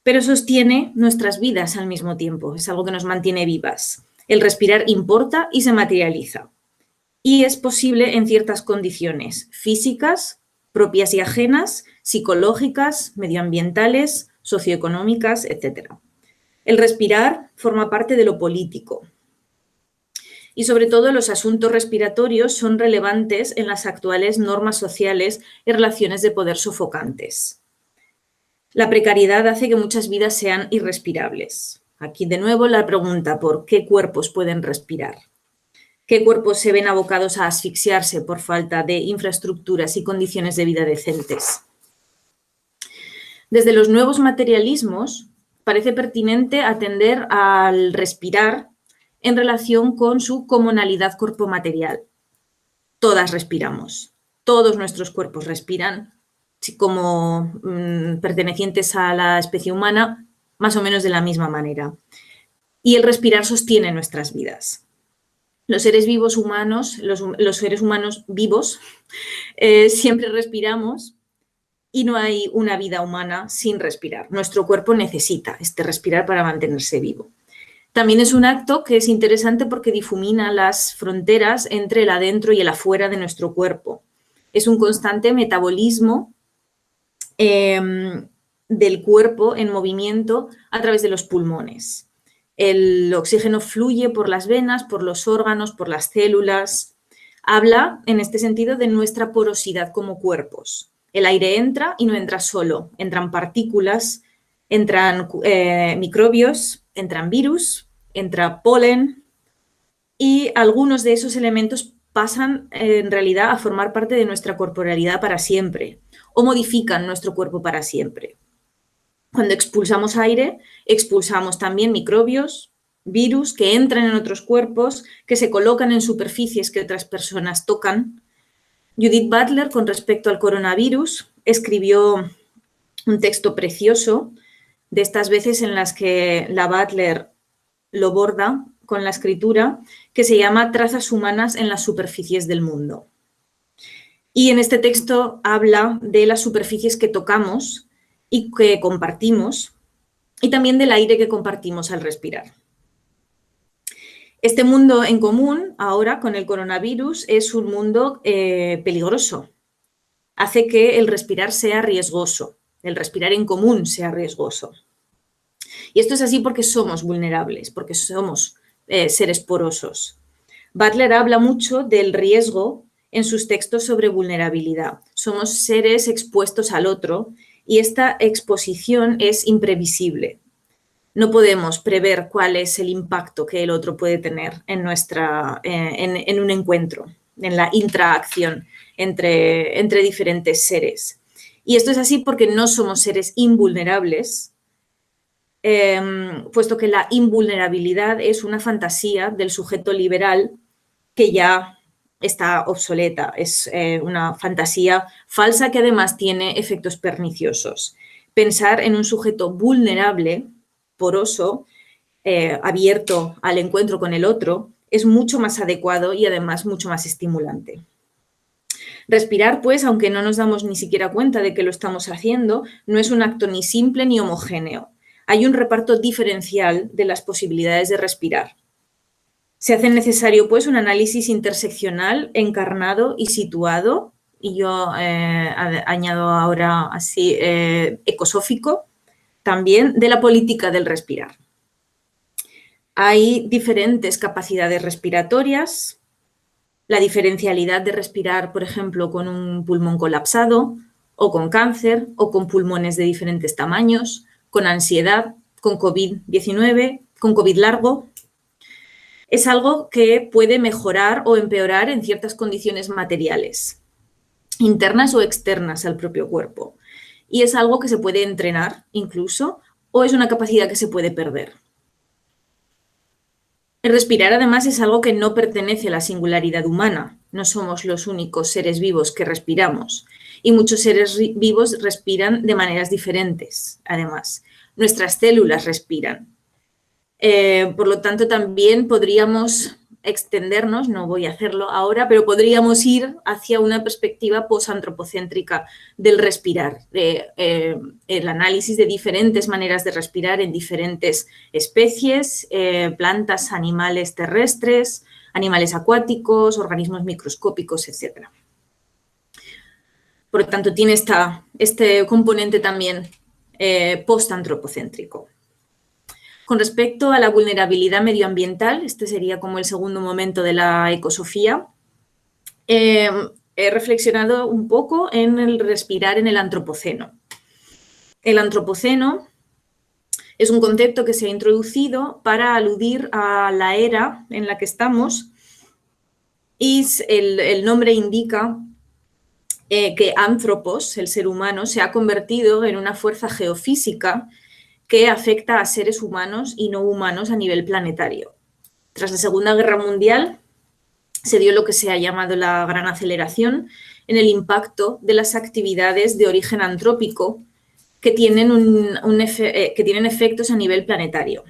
pero sostiene nuestras vidas al mismo tiempo. Es algo que nos mantiene vivas. El respirar importa y se materializa. Y es posible en ciertas condiciones físicas, propias y ajenas, psicológicas, medioambientales, socioeconómicas, etc. El respirar forma parte de lo político. Y sobre todo los asuntos respiratorios son relevantes en las actuales normas sociales y relaciones de poder sofocantes. La precariedad hace que muchas vidas sean irrespirables. Aquí de nuevo la pregunta por qué cuerpos pueden respirar. ¿Qué cuerpos se ven abocados a asfixiarse por falta de infraestructuras y condiciones de vida decentes? Desde los nuevos materialismos parece pertinente atender al respirar en relación con su comunalidad corpomaterial. Todas respiramos, todos nuestros cuerpos respiran, como pertenecientes a la especie humana, más o menos de la misma manera. Y el respirar sostiene nuestras vidas. Los seres vivos humanos, los seres humanos vivos, siempre respiramos y no hay una vida humana sin respirar. Nuestro cuerpo necesita este respirar para mantenerse vivo. También es un acto que es interesante porque difumina las fronteras entre el adentro y el afuera de nuestro cuerpo. Es un constante metabolismo del cuerpo en movimiento a través de los pulmones. El oxígeno fluye por las venas, por los órganos, por las células. Habla, en este sentido, de nuestra porosidad como cuerpos. El aire entra y no entra solo. Entran partículas, entran microbios, entran virus, entra polen y algunos de esos elementos pasan en realidad a formar parte de nuestra corporalidad para siempre o modifican nuestro cuerpo para siempre. Cuando expulsamos aire, expulsamos también microbios, virus que entran en otros cuerpos, que se colocan en superficies que otras personas tocan. Judith Butler, con respecto al coronavirus, escribió un texto precioso, de estas veces en las que la Butler lo borda con la escritura, que se llama Trazas humanas en las superficies del mundo. Y en este texto habla de las superficies que tocamos y que compartimos, y también del aire que compartimos al respirar. Este mundo en común, ahora con el coronavirus, es un mundo peligroso. Hace que el respirar sea riesgoso, el respirar en común sea riesgoso. Y esto es así porque somos vulnerables, porque somos seres porosos. Butler habla mucho del riesgo en sus textos sobre vulnerabilidad. Somos seres expuestos al otro y esta exposición es imprevisible. No podemos prever cuál es el impacto que el otro puede tener en un encuentro, en la interacción entre diferentes seres. Y esto es así porque no somos seres invulnerables, puesto que la invulnerabilidad es una fantasía del sujeto liberal que ya está obsoleta. Es una fantasía falsa que además tiene efectos perniciosos. Pensar en un sujeto vulnerable, poroso, abierto al encuentro con el otro, es mucho más adecuado y además mucho más estimulante. Respirar, pues, aunque no nos damos ni siquiera cuenta de que lo estamos haciendo, no es un acto ni simple ni homogéneo. Hay un reparto diferencial de las posibilidades de respirar. Se hace necesario, pues, un análisis interseccional, encarnado y situado, y yo añado ahora así, ecosófico, también de la política del respirar. Hay diferentes capacidades respiratorias, la diferencialidad de respirar, por ejemplo, con un pulmón colapsado, o con cáncer, o con pulmones de diferentes tamaños, con ansiedad, con COVID-19, con COVID largo. Es algo que puede mejorar o empeorar en ciertas condiciones materiales, internas o externas al propio cuerpo. Y es algo que se puede entrenar incluso, o es una capacidad que se puede perder. El respirar, además, es algo que no pertenece a la singularidad humana. No somos los únicos seres vivos que respiramos. Y muchos seres vivos respiran de maneras diferentes, además. Nuestras células respiran. Por lo tanto, también podríamos extendernos, no voy a hacerlo ahora, pero podríamos ir hacia una perspectiva posantropocéntrica del respirar, el análisis de diferentes maneras de respirar en diferentes especies, plantas, animales terrestres, animales acuáticos, organismos microscópicos, etc. Por lo tanto, tiene este componente también postantropocéntrico. Con respecto a la vulnerabilidad medioambiental, este sería como el segundo momento de la ecosofía, he reflexionado un poco en el respirar en el antropoceno. El antropoceno es un concepto que se ha introducido para aludir a la era en la que estamos y el nombre indica que anthropos, el ser humano, se ha convertido en una fuerza geofísica que afecta a seres humanos y no humanos a nivel planetario. Tras la Segunda Guerra Mundial se dio lo que se ha llamado la gran aceleración en el impacto de las actividades de origen antrópico que tienen efectos a nivel planetario.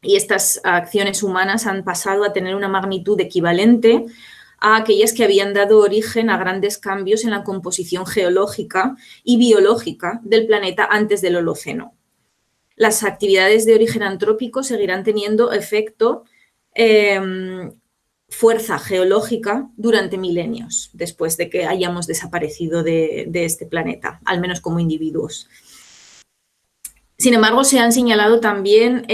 Y estas acciones humanas han pasado a tener una magnitud equivalente a aquellas que habían dado origen a grandes cambios en la composición geológica y biológica del planeta antes del Holoceno. Las actividades de origen antrópico seguirán teniendo efecto, fuerza geológica durante milenios, después de que hayamos desaparecido de este planeta, al menos como individuos. Sin embargo, se han señalado también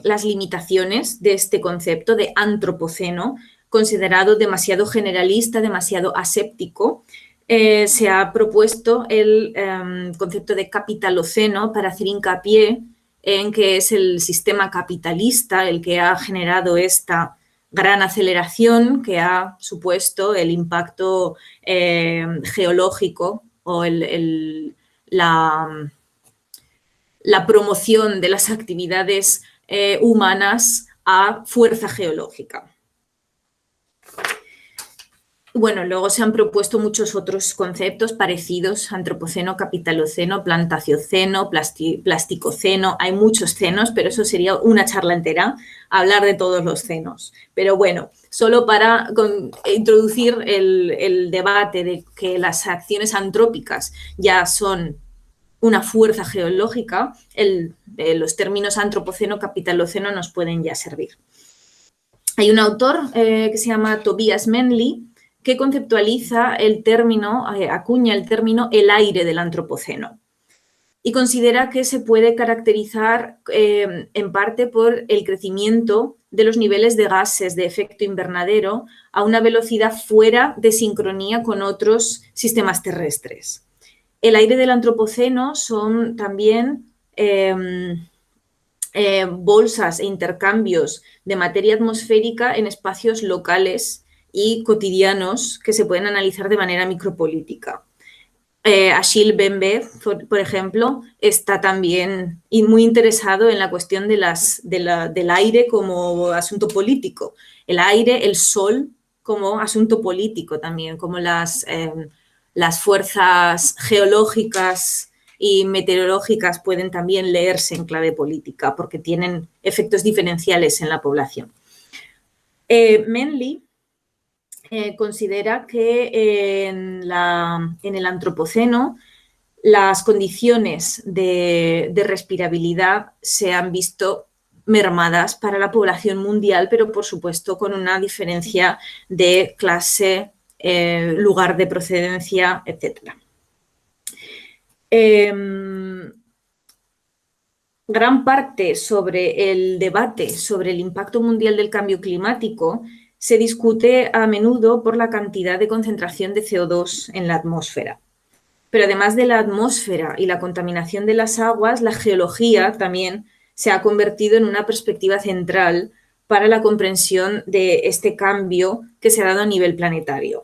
las limitaciones de este concepto de antropoceno, considerado demasiado generalista, demasiado aséptico. Se ha propuesto el concepto de capitaloceno para hacer hincapié en que es el sistema capitalista el que ha generado esta gran aceleración que ha supuesto el impacto geológico o la promoción de las actividades humanas a fuerza geológica. Bueno, luego se han propuesto muchos otros conceptos parecidos: antropoceno, capitaloceno, plantacioceno, plasticoceno. Hay muchos cenos, pero eso sería una charla entera, hablar de todos los cenos. Pero bueno, solo para introducir el debate de que las acciones antrópicas ya son una fuerza geológica, los términos antropoceno, capitaloceno nos pueden ya servir. Hay un autor que se llama Tobias Menli, que conceptualiza el término, acuña el término el aire del antropoceno y considera que se puede caracterizar en parte por el crecimiento de los niveles de gases de efecto invernadero a una velocidad fuera de sincronía con otros sistemas terrestres. El aire del antropoceno son también bolsas e intercambios de materia atmosférica en espacios locales y cotidianos que se pueden analizar de manera micropolítica. Achille Mbembe, por ejemplo, está también muy interesado en la cuestión del aire como asunto político. El aire, el sol, como asunto político también, como las fuerzas geológicas y meteorológicas pueden también leerse en clave política porque tienen efectos diferenciales en la población. Menli considera que en el antropoceno las condiciones de respirabilidad se han visto mermadas para la población mundial, pero por supuesto con una diferencia de clase, lugar de procedencia, etc. Gran parte sobre el debate sobre el impacto mundial del cambio climático se discute a menudo por la cantidad de concentración de CO2 en la atmósfera. Pero además de la atmósfera y la contaminación de las aguas, la geología también se ha convertido en una perspectiva central para la comprensión de este cambio que se ha dado a nivel planetario.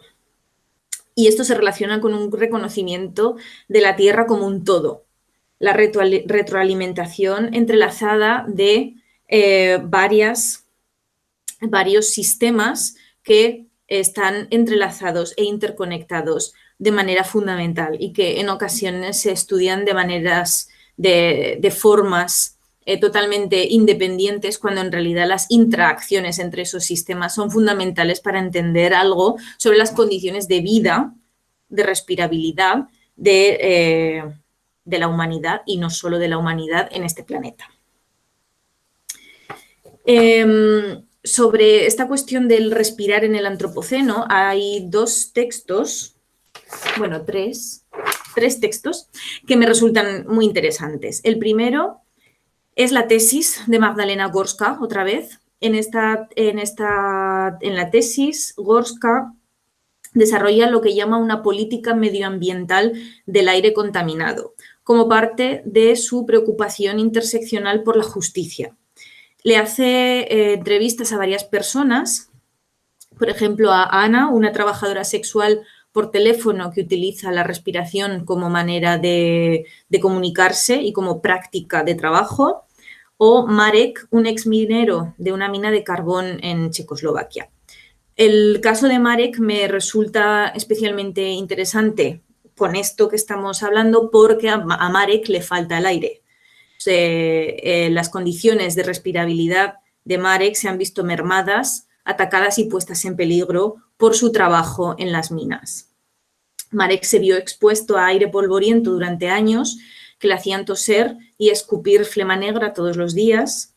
Y esto se relaciona con un reconocimiento de la Tierra como un todo, la retroalimentación entrelazada de varios sistemas que están entrelazados e interconectados de manera fundamental y que en ocasiones se estudian de formas totalmente independientes, cuando en realidad las interacciones entre esos sistemas son fundamentales para entender algo sobre las condiciones de vida, de respirabilidad de la humanidad, y no solo de la humanidad en este planeta. Sobre esta cuestión del respirar en el antropoceno hay dos textos, bueno, tres textos que me resultan muy interesantes. El primero es la tesis de Magdalena Gorska, otra vez. En la tesis, Gorska desarrolla lo que llama una política medioambiental del aire contaminado, como parte de su preocupación interseccional por la justicia. Le hace entrevistas a varias personas, por ejemplo a Ana, una trabajadora sexual por teléfono que utiliza la respiración como manera de comunicarse y como práctica de trabajo, o Marek, un exminero de una mina de carbón en Checoslovaquia. El caso de Marek me resulta especialmente interesante con esto que estamos hablando, porque a Marek le falta el aire. Las condiciones de respirabilidad de Marek se han visto mermadas, atacadas y puestas en peligro por su trabajo en las minas. Marek se vio expuesto a aire polvoriento durante años, que le hacían toser y escupir flema negra todos los días,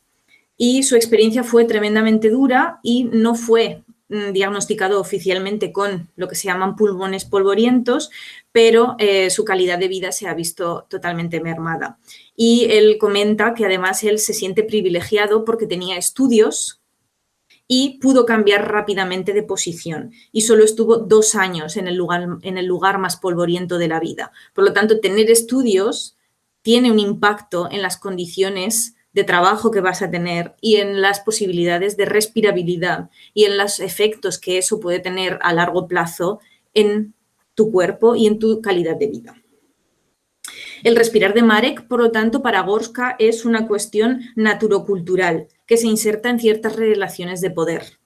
y su experiencia fue tremendamente dura y no fue diagnosticado oficialmente con lo que se llaman pulmones polvorientos, pero su calidad de vida se ha visto totalmente mermada. Y él comenta que además él se siente privilegiado porque tenía estudios y pudo cambiar rápidamente de posición, y solo estuvo 2 años en el lugar más polvoriento de la vida. Por lo tanto, tener estudios tiene un impacto en las condiciones de trabajo que vas a tener y en las posibilidades de respirabilidad y en los efectos que eso puede tener a largo plazo en tu cuerpo y en tu calidad de vida. El respirar de Marek, por lo tanto, para Gorka es una cuestión naturocultural que se inserta en ciertas relaciones de poder.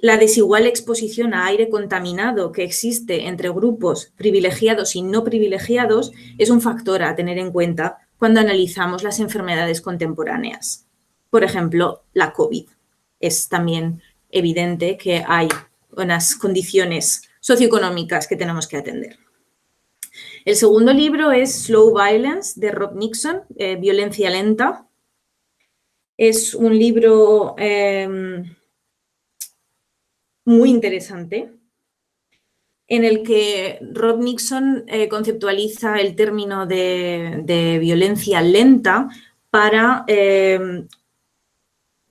La desigual exposición a aire contaminado que existe entre grupos privilegiados y no privilegiados es un factor a tener en cuenta cuando analizamos las enfermedades contemporáneas. Por ejemplo, la COVID. Es también evidente que hay unas condiciones socioeconómicas que tenemos que atender. El segundo libro es Slow Violence, de Rob Nixon, Violencia lenta. Es un libro muy interesante, en el que Rob Nixon conceptualiza el término de violencia lenta para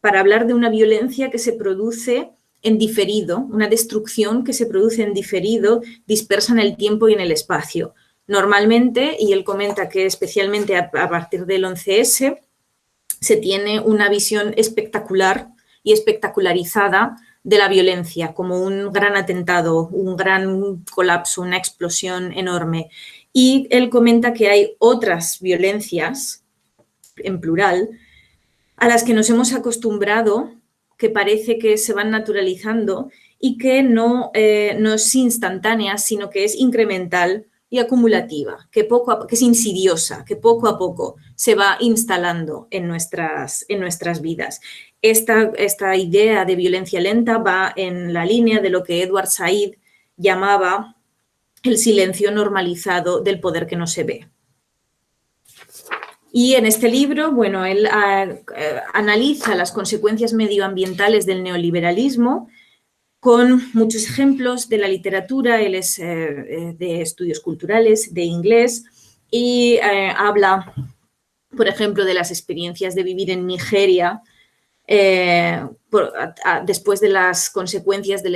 hablar de una violencia que se produce en diferido, una destrucción que se produce en diferido, dispersa en el tiempo y en el espacio. Normalmente, y él comenta que especialmente a partir del 11S, se tiene una visión espectacular y espectacularizada de la violencia, como un gran atentado, un gran colapso, una explosión enorme. Y él comenta que hay otras violencias, en plural, a las que nos hemos acostumbrado, que parece que se van naturalizando y que no es instantánea, sino que es incremental y acumulativa, que es insidiosa, que poco a poco se va instalando en nuestras vidas. Esta idea de violencia lenta va en la línea de lo que Edward Said llamaba el silencio normalizado del poder que no se ve. Y en este libro, bueno, él analiza las consecuencias medioambientales del neoliberalismo con muchos ejemplos de la literatura. Él es de estudios culturales, de inglés, y habla, por ejemplo, de las experiencias de vivir en Nigeria después de las consecuencias del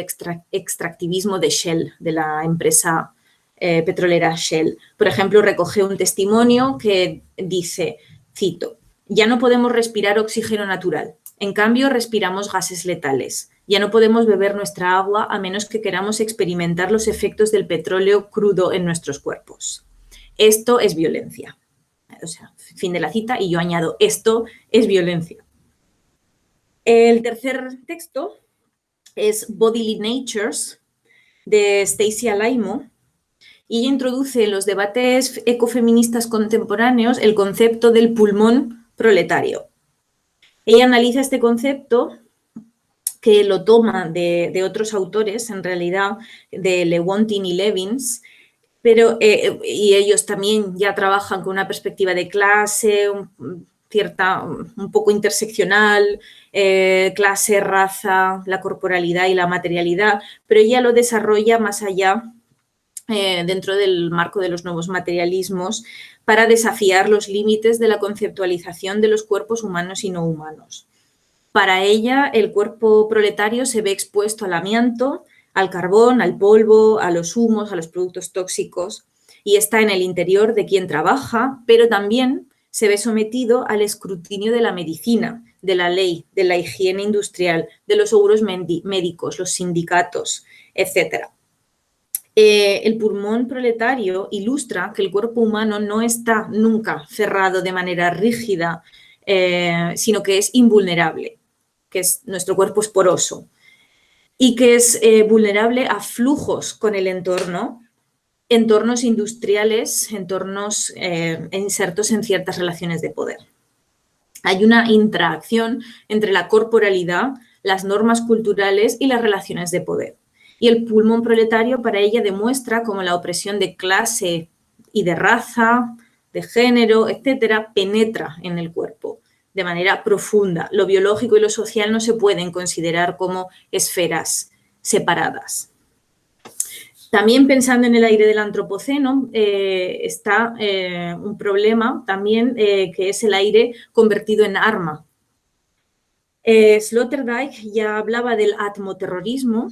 extractivismo de Shell, de la empresa petrolera Shell. Por ejemplo, recoge un testimonio que dice, cito, «Ya no podemos respirar oxígeno natural, en cambio respiramos gases letales. Ya no podemos beber nuestra agua a menos que queramos experimentar los efectos del petróleo crudo en nuestros cuerpos. Esto es violencia». O sea, fin de la cita, y yo añado, esto es violencia. El tercer texto es Bodily Natures, de Stacey Alaimo, y ella introduce en los debates ecofeministas contemporáneos el concepto del pulmón proletario. Ella analiza este concepto, que lo toma de otros autores, en realidad de Lewontin y Levins, pero, y ellos también ya trabajan con una perspectiva de clase, un poco interseccional, clase, raza, la corporalidad y la materialidad, pero ella lo desarrolla más allá, dentro del marco de los nuevos materialismos, para desafiar los límites de la conceptualización de los cuerpos humanos y no humanos. Para ella, el cuerpo proletario se ve expuesto al amianto, al carbón, al polvo, a los humos, a los productos tóxicos, y está en el interior de quien trabaja, pero también se ve sometido al escrutinio de la medicina, de la ley, de la higiene industrial, de los seguros médicos, los sindicatos, etc. El pulmón proletario ilustra que el cuerpo humano no está nunca cerrado de manera rígida, sino que es invulnerable, que nuestro cuerpo es poroso y que es vulnerable a flujos con el entorno, entornos industriales, entornos insertos en ciertas relaciones de poder. Hay una interacción entre la corporalidad, las normas culturales y las relaciones de poder. Y el pulmón proletario para ella demuestra cómo la opresión de clase y de raza, de género, etcétera, penetra en el cuerpo de manera profunda. Lo biológico y lo social no se pueden considerar como esferas separadas. También pensando en el aire del antropoceno, está un problema también que es el aire convertido en arma. Sloterdijk ya hablaba del atmoterrorismo,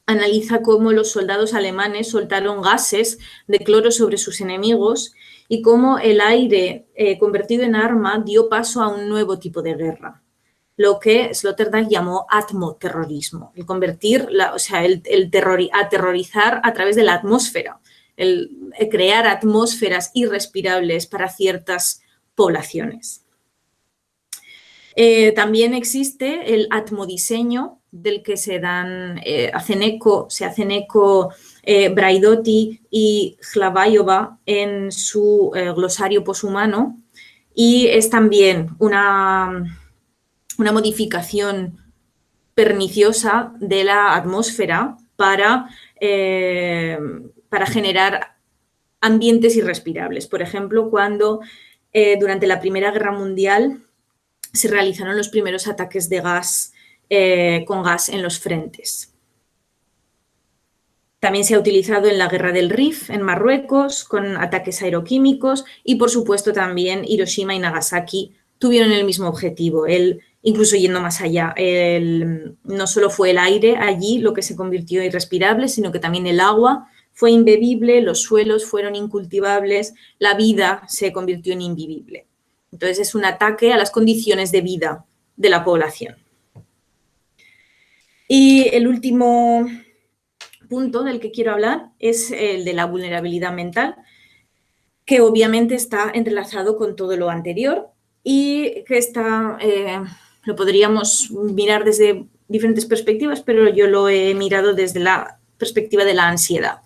analiza cómo los soldados alemanes soltaron gases de cloro sobre sus enemigos y cómo el aire convertido en arma dio paso a un nuevo tipo de guerra, lo que Sloterdijk llamó atmoterrorismo, el convertir, aterrorizar a través de la atmósfera, crear atmósferas irrespirables para ciertas poblaciones. También existe el atmodiseño, del que se hacen eco Braidotti y Hlavaýová en su glosario poshumano, y es también una modificación perniciosa de la atmósfera para generar ambientes irrespirables. Por ejemplo, cuando durante la Primera Guerra Mundial se realizaron los primeros ataques de gas, con gas en los frentes. También se ha utilizado en la Guerra del Rif, en Marruecos, con ataques aeroquímicos, y por supuesto también Hiroshima y Nagasaki tuvieron el mismo objetivo, incluso yendo más allá. No solo fue el aire allí lo que se convirtió irrespirable, sino que también el agua fue imbebible, los suelos fueron incultivables, la vida se convirtió en invivible. Entonces es un ataque a las condiciones de vida de la población. Y el último punto del que quiero hablar es el de la vulnerabilidad mental, que obviamente está entrelazado con todo lo anterior y que lo podríamos mirar desde diferentes perspectivas, pero yo lo he mirado desde la perspectiva de la ansiedad.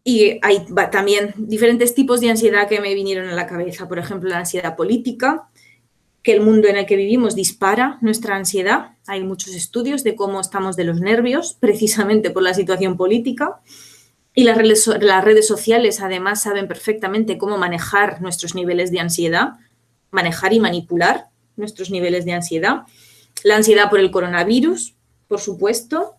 Y hay también diferentes tipos de ansiedad que me vinieron a la cabeza. Por ejemplo, la ansiedad política, que el mundo en el que vivimos dispara nuestra ansiedad. Hay muchos estudios de cómo estamos de los nervios, precisamente por la situación política. Y las redes sociales, además, saben perfectamente cómo manejar nuestros niveles de ansiedad, manejar y manipular nuestros niveles de ansiedad. La ansiedad por el coronavirus, por supuesto,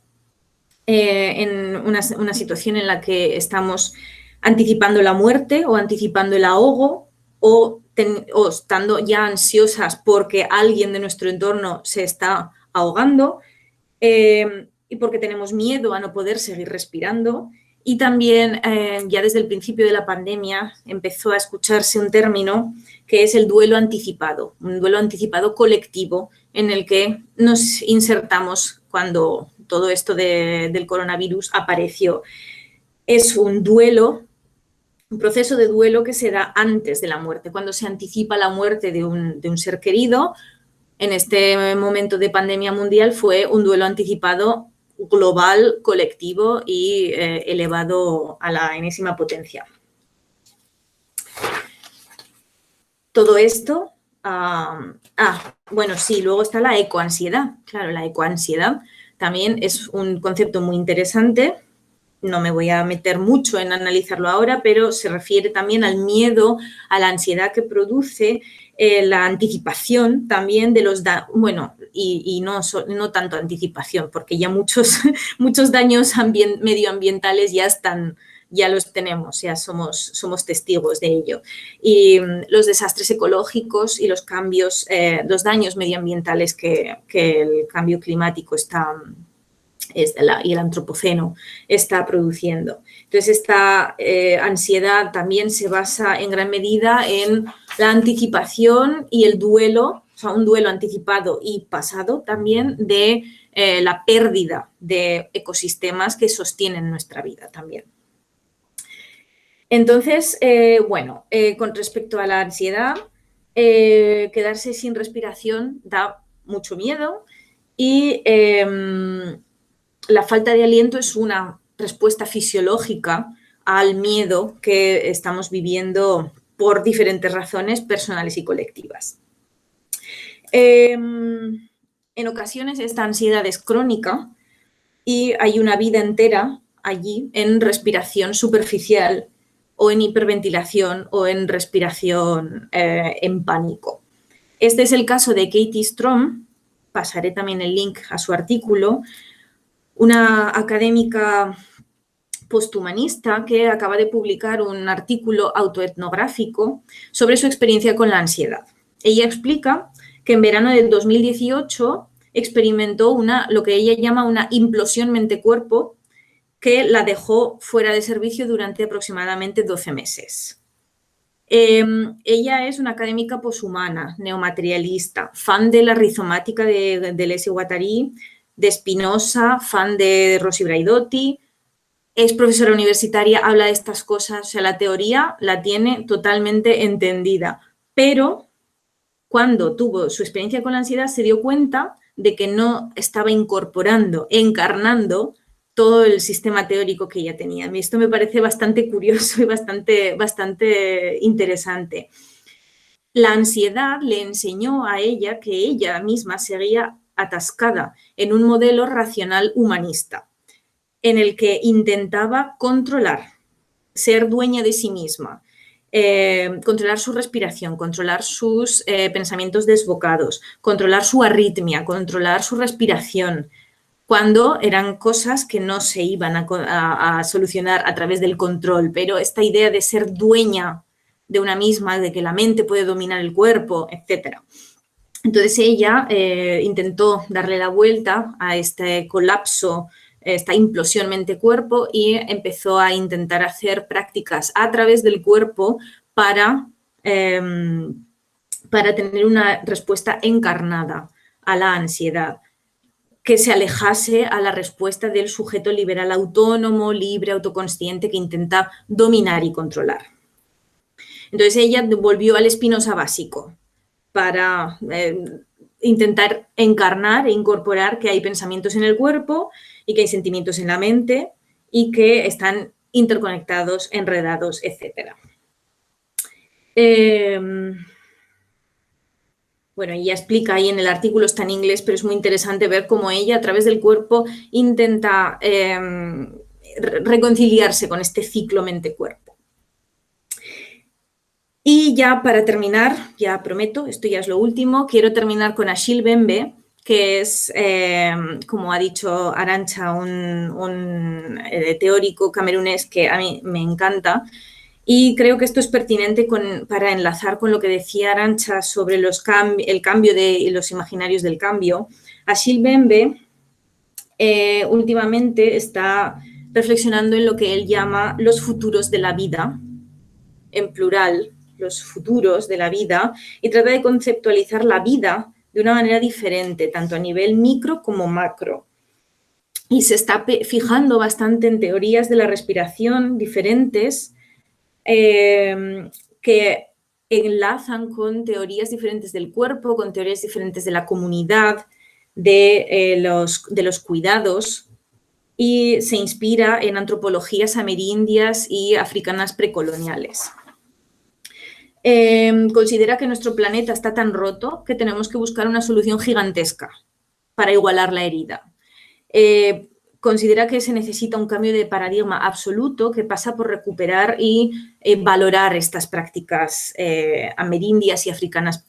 en una situación en la que estamos anticipando la muerte o anticipando el ahogo o estando ya ansiosas porque alguien de nuestro entorno se está ahogando, y porque tenemos miedo a no poder seguir respirando. Y también ya desde el principio de la pandemia empezó a escucharse un término que es el duelo anticipado, un duelo anticipado colectivo en el que nos insertamos cuando todo esto del coronavirus apareció. Es un duelo, un proceso de duelo que se da antes de la muerte, cuando se anticipa la muerte de un ser querido. En este momento de pandemia mundial fue un duelo anticipado global, colectivo y elevado a la enésima potencia. Todo esto, bueno, sí, luego está la ecoansiedad. Claro, la ecoansiedad también es un concepto muy interesante. No me voy a meter mucho en analizarlo ahora, pero se refiere también al miedo, a la ansiedad que produce la anticipación también de los daños, bueno, y no tanto anticipación, porque ya muchos daños medioambientales ya los tenemos, ya somos testigos de ello. Y los desastres ecológicos y los cambios, los daños medioambientales que el cambio climático y el antropoceno está produciendo. Entonces, esta ansiedad también se basa en gran medida en la anticipación y el duelo, o sea, un duelo anticipado y pasado también de la pérdida de ecosistemas que sostienen nuestra vida también. Entonces, bueno, con respecto a la ansiedad, quedarse sin respiración da mucho miedo y la falta de aliento es una respuesta fisiológica al miedo que estamos viviendo por diferentes razones personales y colectivas. En ocasiones esta ansiedad es crónica y hay una vida entera allí en respiración superficial o en hiperventilación o en respiración en pánico. Este es el caso de Katie Strom, pasaré también el link a su artículo, una académica posthumanista que acaba de publicar un artículo autoetnográfico sobre su experiencia con la ansiedad. Ella explica que en verano del 2018 experimentó lo que ella llama una implosión mente-cuerpo que la dejó fuera de servicio durante aproximadamente 12 meses. Ella es una académica poshumana, neomaterialista, fan de la rizomática de Deleuze y Guattari, de Spinoza, fan de Rossi Braidotti, es profesora universitaria, habla de estas cosas, o sea, la teoría la tiene totalmente entendida, pero cuando tuvo su experiencia con la ansiedad se dio cuenta de que no estaba incorporando, encarnando todo el sistema teórico que ella tenía. A mí esto me parece bastante curioso y bastante interesante. La ansiedad le enseñó a ella que ella misma seguía atascada en un modelo racional humanista, en el que intentaba controlar, ser dueña de sí misma, controlar su respiración, controlar sus pensamientos desbocados, controlar su arritmia, controlar su respiración, cuando eran cosas que no se iban a solucionar a través del control, pero esta idea de ser dueña de una misma, de que la mente puede dominar el cuerpo, etc. Entonces ella intentó darle la vuelta a este colapso, esta implosión mente-cuerpo, y empezó a intentar hacer prácticas a través del cuerpo para tener una respuesta encarnada a la ansiedad, que se alejase a la respuesta del sujeto liberal autónomo, libre, autoconsciente, que intenta dominar y controlar. Entonces ella volvió al Spinoza básico para intentar encarnar e incorporar que hay pensamientos en el cuerpo y que hay sentimientos en la mente y que están interconectados, enredados, etc. Bueno, ella explica ahí en el artículo, está en inglés, pero es muy interesante ver cómo ella a través del cuerpo intenta reconciliarse con este ciclo mente-cuerpo. Y ya para terminar, ya prometo, esto ya es lo último, quiero terminar con Achille Mbembe, que es, como ha dicho Arantxa, un teórico camerunés que a mí me encanta. Y creo que esto es pertinente para enlazar con lo que decía Arantxa sobre el cambio de los imaginarios del cambio. Achille Mbembe últimamente está reflexionando en lo que él llama los futuros de la vida, en plural, los futuros de la vida, y trata de conceptualizar la vida de una manera diferente, tanto a nivel micro como macro. Y se está fijando bastante en teorías de la respiración diferentes, que enlazan con teorías diferentes del cuerpo, con teorías diferentes de la comunidad, de los cuidados, y se inspira en antropologías amerindias y africanas precoloniales. Considera que nuestro planeta está tan roto que tenemos que buscar una solución gigantesca para igualar la herida. Considera que se necesita un cambio de paradigma absoluto que pasa por recuperar y valorar estas prácticas amerindias y africanas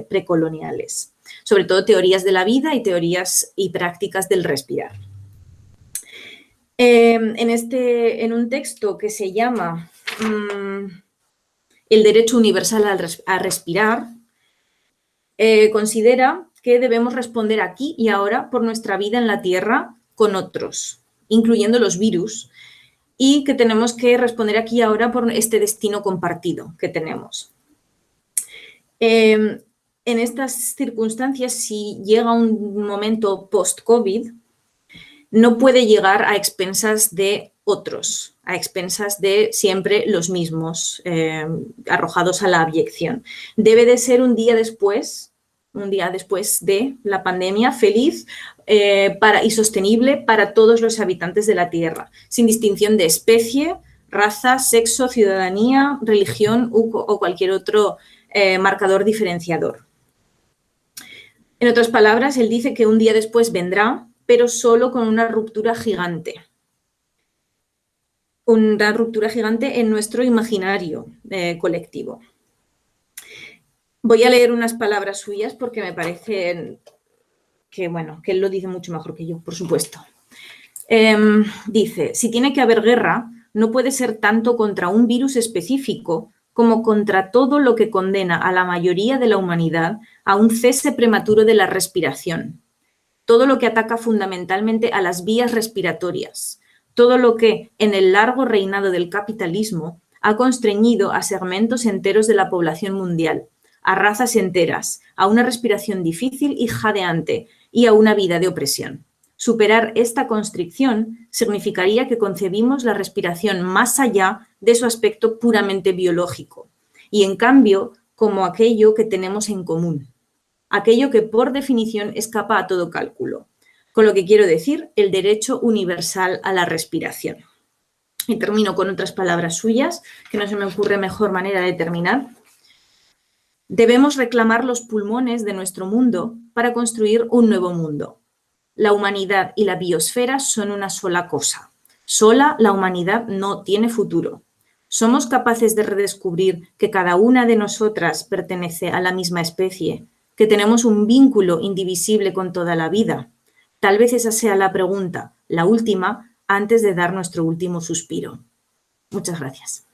precoloniales, sobre todo teorías de la vida y teorías y prácticas del respirar. En un texto que se llama El derecho universal a respirar, considera que debemos responder aquí y ahora por nuestra vida en la Tierra con otros, incluyendo los virus, y que tenemos que responder aquí y ahora por este destino compartido que tenemos. En estas circunstancias, si llega un momento post-COVID, no puede llegar a expensas de otros, a expensas de siempre los mismos, arrojados a la abyección. Debe de ser un día después de la pandemia, feliz y sostenible para todos los habitantes de la Tierra, sin distinción de especie, raza, sexo, ciudadanía, religión o cualquier otro marcador diferenciador. En otras palabras, él dice que un día después vendrá, pero solo con una ruptura gigante. Una ruptura gigante en nuestro imaginario colectivo. Voy a leer unas palabras suyas porque me parece que él lo dice mucho mejor que yo, por supuesto. Dice, si tiene que haber guerra, no puede ser tanto contra un virus específico como contra todo lo que condena a la mayoría de la humanidad a un cese prematuro de la respiración. Todo lo que ataca fundamentalmente a las vías respiratorias. Todo lo que, en el largo reinado del capitalismo, ha constreñido a segmentos enteros de la población mundial, a razas enteras, a una respiración difícil y jadeante y a una vida de opresión. Superar esta constricción significaría que concebimos la respiración más allá de su aspecto puramente biológico y, en cambio, como aquello que tenemos en común, aquello que por definición escapa a todo cálculo, con lo que quiero decir el derecho universal a la respiración. Y termino con otras palabras suyas, que no se me ocurre mejor manera de terminar. Debemos reclamar los pulmones de nuestro mundo para construir un nuevo mundo. La humanidad y la biosfera son una sola cosa. Sola la humanidad no tiene futuro. ¿Somos capaces de redescubrir que cada una de nosotras pertenece a la misma especie, que tenemos un vínculo indivisible con toda la vida? Tal vez esa sea la pregunta, la última, antes de dar nuestro último suspiro. Muchas gracias.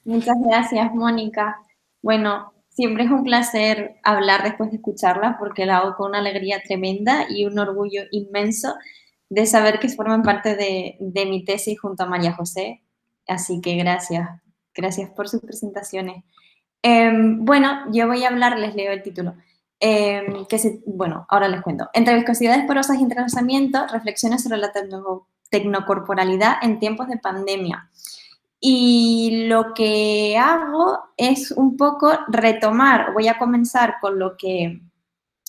Muchas gracias, Mónica. Bueno, siempre es un placer hablar después de escucharla porque la hago con una alegría tremenda y un orgullo inmenso de saber que forman parte de mi tesis junto a María José. Así que gracias. Gracias por sus presentaciones. Bueno, yo voy a hablar, les leo el título. Bueno, ahora les cuento. Entre viscosidades porosas y entrelazamiento, reflexiones sobre la tecnocorporalidad en tiempos de pandemia. Y lo que hago es un poco retomar, voy a comenzar con lo que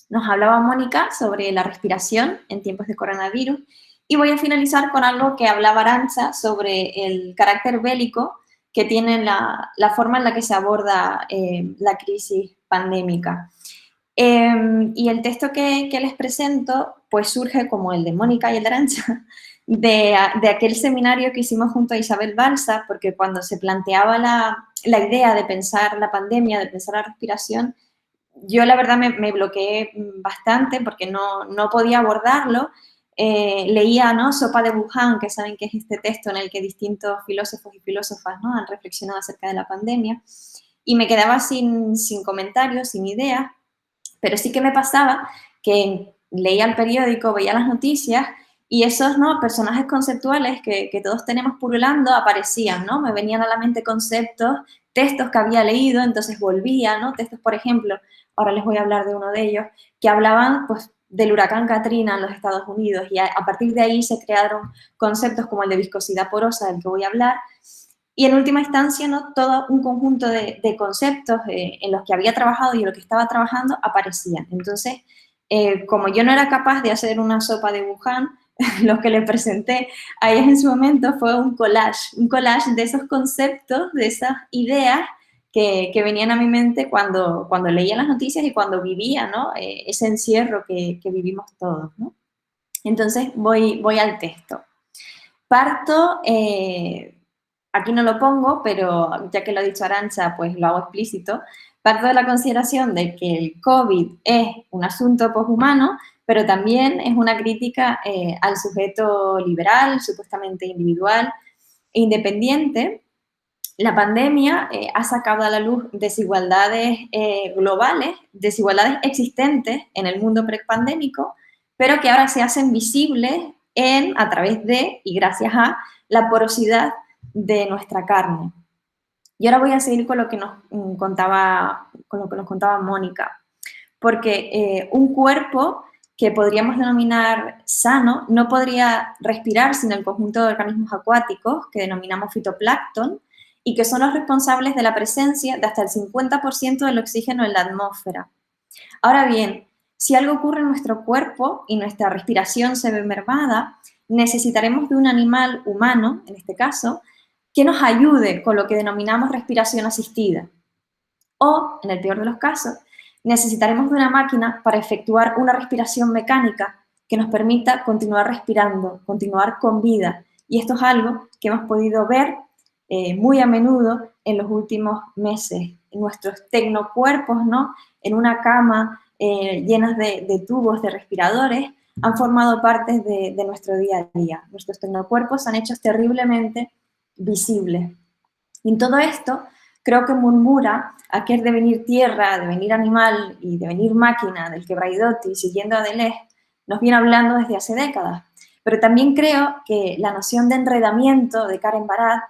nos hablaba Mónica sobre la respiración en tiempos de coronavirus y voy a finalizar con algo que hablaba Arantxa sobre el carácter bélico que tiene la forma en la que se aborda la crisis pandémica. Y el texto que les presento pues surge como el de Mónica y el de Arantxa de aquel seminario que hicimos junto a Isabel Balsa, porque cuando se planteaba la idea de pensar la pandemia, de pensar la respiración, yo la verdad me bloqueé bastante porque no podía abordarlo. Leía, ¿no?, Sopa de Wuhan, que saben que es este texto en el que distintos filósofos y filósofas, ¿no?, han reflexionado acerca de la pandemia, y me quedaba sin comentarios, sin ideas, pero sí que me pasaba que leía el periódico, veía las noticias y esos, ¿no?, personajes conceptuales que todos tenemos pululando aparecían, ¿no? Me venían a la mente conceptos, textos que había leído, entonces volvía, ¿no? Textos, por ejemplo, ahora les voy a hablar de uno de ellos, que hablaban pues del huracán Katrina en los Estados Unidos y a partir de ahí se crearon conceptos como el de viscosidad porosa, del que voy a hablar, y en última instancia, ¿no?, todo un conjunto de conceptos en los que había trabajado y en los que estaba trabajando aparecían. Entonces, como yo no era capaz de hacer una sopa de Wuhan, lo que le presenté a ellos en su momento fue un collage de esos conceptos, de esas ideas que venían a mi mente cuando leía las noticias y cuando vivía, ¿no?, ese encierro que vivimos todos, ¿no? Entonces, voy al texto. Parto, aquí no lo pongo, pero ya que lo ha dicho Arantxa, pues lo hago explícito. Parto de la consideración de que el COVID es un asunto poshumano, pero también es una crítica al sujeto liberal, supuestamente individual e independiente. La pandemia ha sacado a la luz desigualdades globales, desigualdades existentes en el mundo prepandémico, pero que ahora se hacen visibles a través de y gracias a la porosidad de nuestra carne. Y ahora voy a seguir con lo que nos contaba Mónica, porque un cuerpo que podríamos denominar sano no podría respirar sin el conjunto de organismos acuáticos que denominamos fitoplancton y que son los responsables de la presencia de hasta el 50% del oxígeno en la atmósfera. Ahora bien, si algo ocurre en nuestro cuerpo y nuestra respiración se ve mermada, necesitaremos de un animal humano, en este caso, que nos ayude con lo que denominamos respiración asistida. O, en el peor de los casos, necesitaremos de una máquina para efectuar una respiración mecánica que nos permita continuar respirando, continuar con vida. Y esto es algo que hemos podido ver muy a menudo en los últimos meses. En nuestros tecnocuerpos, ¿no?, en una cama llenas de tubos, de respiradores, han formado parte de nuestro día a día. Nuestros tecnocuerpos han hecho terriblemente visibles. Y en todo esto, creo que murmura aquel devenir tierra, devenir animal y devenir máquina del que Braidotti, siguiendo a Deleuze, nos viene hablando desde hace décadas. Pero también creo que la noción de enredamiento de Karen Barad,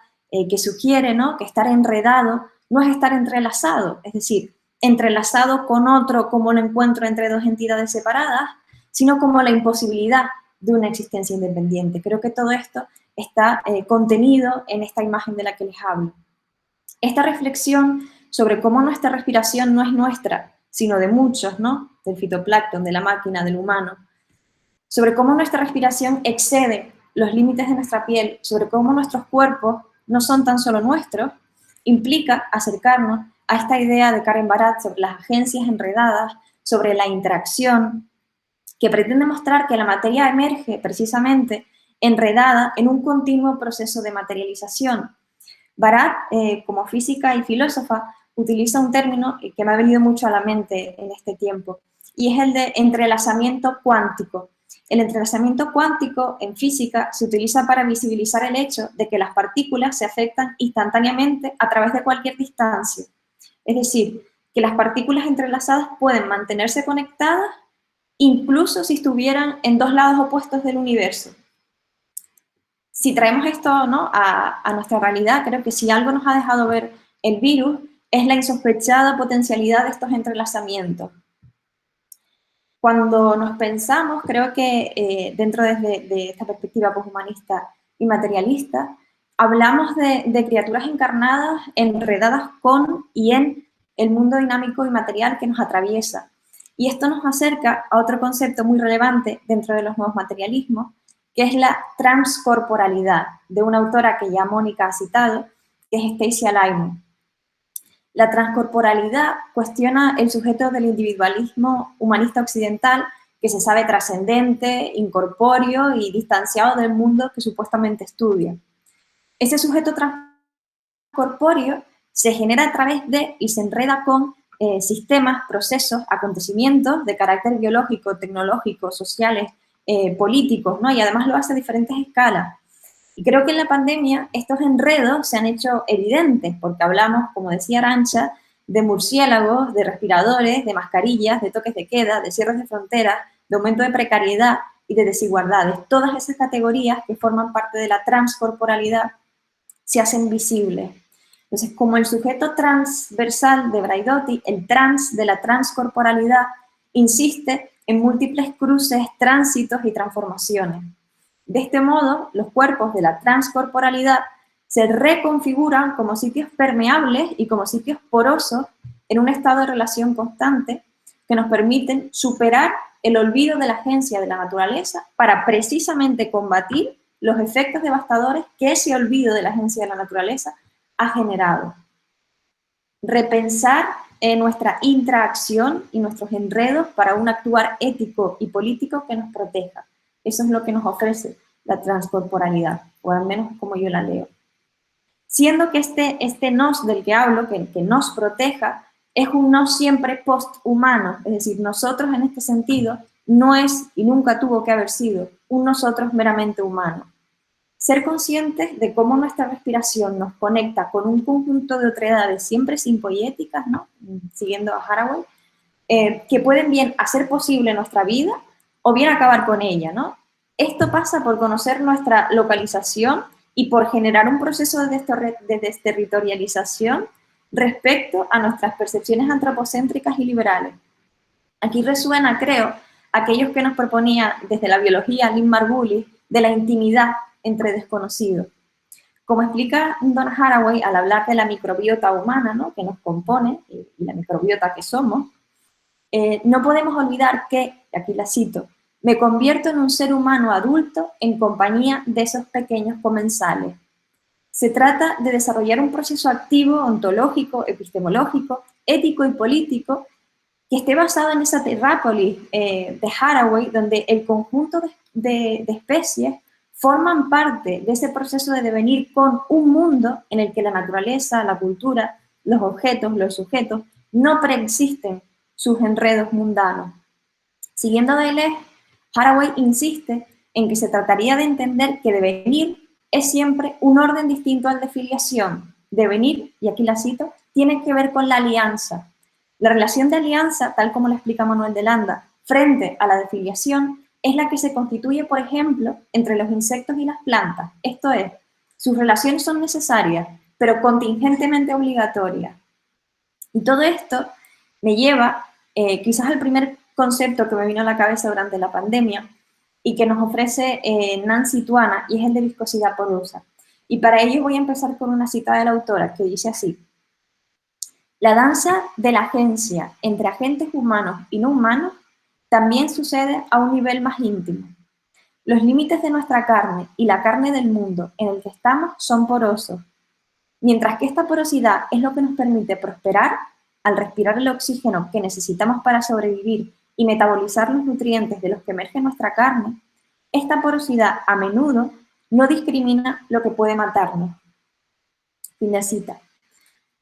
que sugiere, ¿no?, que estar enredado no es estar entrelazado, es decir, entrelazado con otro como lo encuentro entre dos entidades separadas, sino como la imposibilidad de una existencia independiente. Creo que todo esto está contenido en esta imagen de la que les hablo. Esta reflexión sobre cómo nuestra respiración no es nuestra, sino de muchos, ¿no? Del fitoplancton, de la máquina, del humano. Sobre cómo nuestra respiración excede los límites de nuestra piel, sobre cómo nuestros cuerpos no son tan solo nuestros, implica acercarnos a esta idea de Karen Barat sobre las agencias enredadas, sobre la interacción, que pretende mostrar que la materia emerge precisamente enredada en un continuo proceso de materialización. Barat, como física y filósofa, utiliza un término que me ha venido mucho a la mente en este tiempo, y es el de entrelazamiento cuántico. El entrelazamiento cuántico en física se utiliza para visibilizar el hecho de que las partículas se afectan instantáneamente a través de cualquier distancia. Es decir, que las partículas entrelazadas pueden mantenerse conectadas incluso si estuvieran en dos lados opuestos del universo. Si traemos esto, ¿no?, a nuestra realidad, creo que si algo nos ha dejado ver el virus es la insospechada potencialidad de estos entrelazamientos. Cuando nos pensamos, creo que dentro de esta perspectiva poshumanista y materialista, hablamos de criaturas encarnadas, enredadas con y en el mundo dinámico y material que nos atraviesa. Y esto nos acerca a otro concepto muy relevante dentro de los nuevos materialismos, que es la transcorporalidad, de una autora que ya Mónica ha citado, que es Stacy Alaimo. La transcorporalidad cuestiona el sujeto del individualismo humanista occidental, que se sabe trascendente, incorpóreo y distanciado del mundo que supuestamente estudia. Ese sujeto transcorpóreo se genera a través de y se enreda con sistemas, procesos, acontecimientos de carácter biológico, tecnológico, sociales, políticos, ¿no? Y además lo hace a diferentes escalas. Y creo que en la pandemia estos enredos se han hecho evidentes, porque hablamos, como decía Arantxa, de murciélagos, de respiradores, de mascarillas, de toques de queda, de cierres de fronteras, de aumento de precariedad y de desigualdades. Todas esas categorías que forman parte de la transcorporalidad se hacen visibles. Entonces, como el sujeto transversal de Braidotti, el trans de la transcorporalidad insiste en múltiples cruces, tránsitos y transformaciones. De este modo, los cuerpos de la transcorporalidad se reconfiguran como sitios permeables y como sitios porosos en un estado de relación constante que nos permiten superar el olvido de la agencia de la naturaleza para precisamente combatir los efectos devastadores que ese olvido de la agencia de la naturaleza ha generado. Repensar nuestra interacción y nuestros enredos para un actuar ético y político que nos proteja. Eso es lo que nos ofrece la transcorporalidad, o al menos como yo la leo. Siendo que este nos del que hablo, que nos proteja, es un nos siempre posthumano, es decir, nosotros en este sentido no es y nunca tuvo que haber sido un nosotros meramente humano. Ser conscientes de cómo nuestra respiración nos conecta con un conjunto de otredades siempre simpoiéticas, ¿no?, siguiendo a Haraway, que pueden bien hacer posible nuestra vida o bien acabar con ella, ¿no? Esto pasa por conocer nuestra localización y por generar un proceso de desterritorialización respecto a nuestras percepciones antropocéntricas y liberales. Aquí resuena, creo, aquellos que nos proponía desde la biología Lynn Margulis de la intimidad entre desconocidos. Como explica Donna Haraway al hablar de la microbiota humana, ¿no?, que nos compone y la microbiota que somos, no podemos olvidar que, aquí la cito, me convierto en un ser humano adulto en compañía de esos pequeños comensales. Se trata de desarrollar un proceso activo, ontológico, epistemológico, ético y político que esté basado en esa terrápolis de Haraway, donde el conjunto de especies forman parte de ese proceso de devenir con un mundo en el que la naturaleza, la cultura, los objetos, los sujetos, no preexisten sus enredos mundanos. Siguiendo Deleuze, Haraway insiste en que se trataría de entender que devenir es siempre un orden distinto al de filiación. Devenir, y aquí la cito, tiene que ver con la alianza. La relación de alianza, tal como la explica Manuel de Landa, frente a la de filiación, es la que se constituye, por ejemplo, entre los insectos y las plantas. Esto es, sus relaciones son necesarias, pero contingentemente obligatorias. Y todo esto me lleva quizás al primer concepto que me vino a la cabeza durante la pandemia y que nos ofrece Nancy Tuana, y es el de viscosidad porosa. Y para ello voy a empezar con una cita de la autora que dice así: la danza de la agencia entre agentes humanos y no humanos también sucede a un nivel más íntimo. Los límites de nuestra carne y la carne del mundo en el que estamos son porosos, mientras que esta porosidad es lo que nos permite prosperar al respirar el oxígeno que necesitamos para sobrevivir y metabolizar los nutrientes de los que emerge nuestra carne. Esta porosidad a menudo no discrimina lo que puede matarnos. Fin de cita.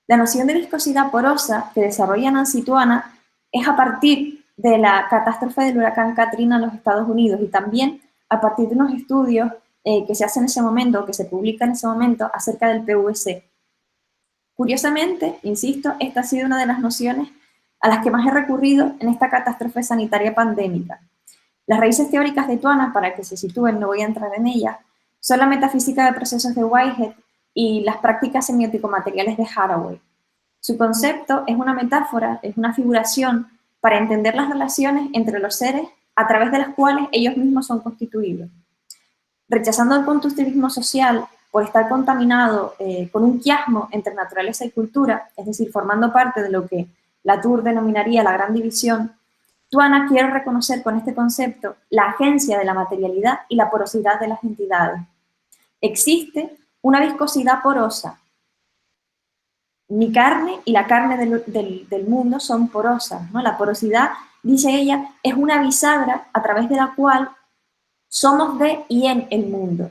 La noción de viscosidad porosa que desarrolla Nancy Tuana es a partir de la catástrofe del huracán Katrina en los Estados Unidos y también a partir de unos estudios que se hacen en ese momento, que se publican en ese momento acerca del PVC. Curiosamente, insisto, esta ha sido una de las nociones a las que más he recurrido en esta catástrofe sanitaria pandémica. Las raíces teóricas de Tuana, para que se sitúen, no voy a entrar en ellas, son la metafísica de procesos de Whitehead y las prácticas semiótico-materiales de Haraway. Su concepto es una metáfora, es una figuración para entender las relaciones entre los seres a través de las cuales ellos mismos son constituidos. Rechazando el constructivismo social por estar contaminado con un quiasmo entre naturaleza y cultura, es decir, formando parte de lo que Latour denominaría la gran división, Tuana quiere reconocer con este concepto la agencia de la materialidad y la porosidad de las entidades. Existe una viscosidad porosa. Mi carne y la carne del mundo son porosas, ¿no? La porosidad, dice ella, es una bisagra a través de la cual somos de y en el mundo.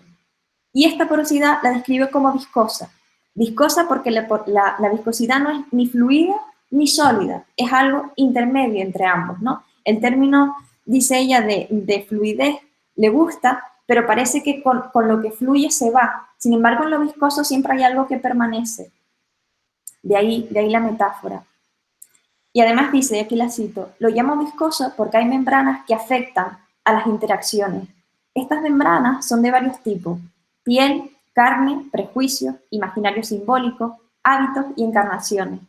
Y esta porosidad la describe como viscosa. Viscosa porque la viscosidad no es ni fluida ni sólida, es algo intermedio entre ambos, ¿no? El término, dice ella, de fluidez le gusta, pero parece que con lo que fluye se va. Sin embargo, en lo viscoso siempre hay algo que permanece. De ahí la metáfora. Y además dice, y aquí la cito, lo llamo viscoso porque hay membranas que afectan a las interacciones. Estas membranas son de varios tipos: piel, carne, prejuicios, imaginario simbólico, hábitos y encarnaciones.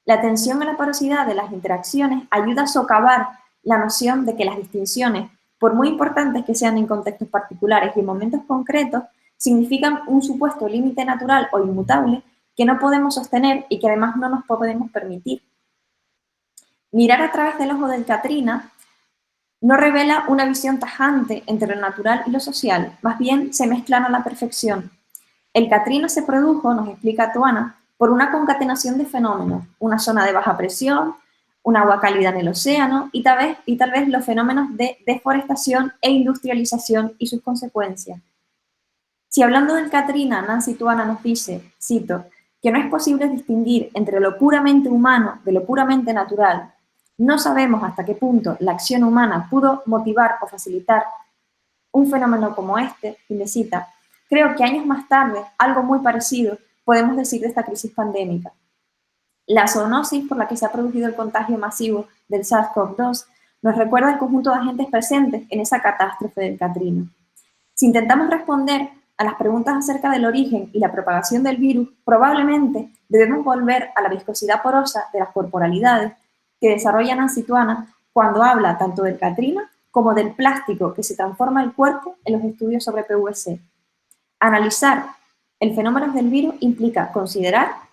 La atención a la porosidad de las interacciones ayuda a socavar la noción de que las distinciones, por muy importantes que sean en contextos particulares y en momentos concretos, significan un supuesto límite natural o inmutable que no podemos sostener y que además no nos podemos permitir. Mirar a través del ojo del Katrina no revela una visión tajante entre lo natural y lo social, más bien se mezclan a la perfección. El Katrina se produjo, nos explica Tuana, por una concatenación de fenómenos, una zona de baja presión, un agua cálida en el océano y tal vez los fenómenos de deforestación e industrialización y sus consecuencias. Si hablando del Katrina, Nancy Tuana nos dice, cito, que no es posible distinguir entre lo puramente humano de lo puramente natural, no sabemos hasta qué punto la acción humana pudo motivar o facilitar un fenómeno como este, y me cita, creo que años más tarde, algo muy parecido podemos decir de esta crisis pandémica. La zoonosis por la que se ha producido el contagio masivo del SARS-CoV-2 nos recuerda el conjunto de agentes presentes en esa catástrofe del Katrina. Si intentamos responder a las preguntas acerca del origen y la propagación del virus, probablemente debemos volver a la viscosidad porosa de las corporalidades que desarrolla Nancy Tuana cuando habla tanto del Katrina como del plástico que se transforma el cuerpo en los estudios sobre PVC. Analizar el fenómeno del virus implica considerar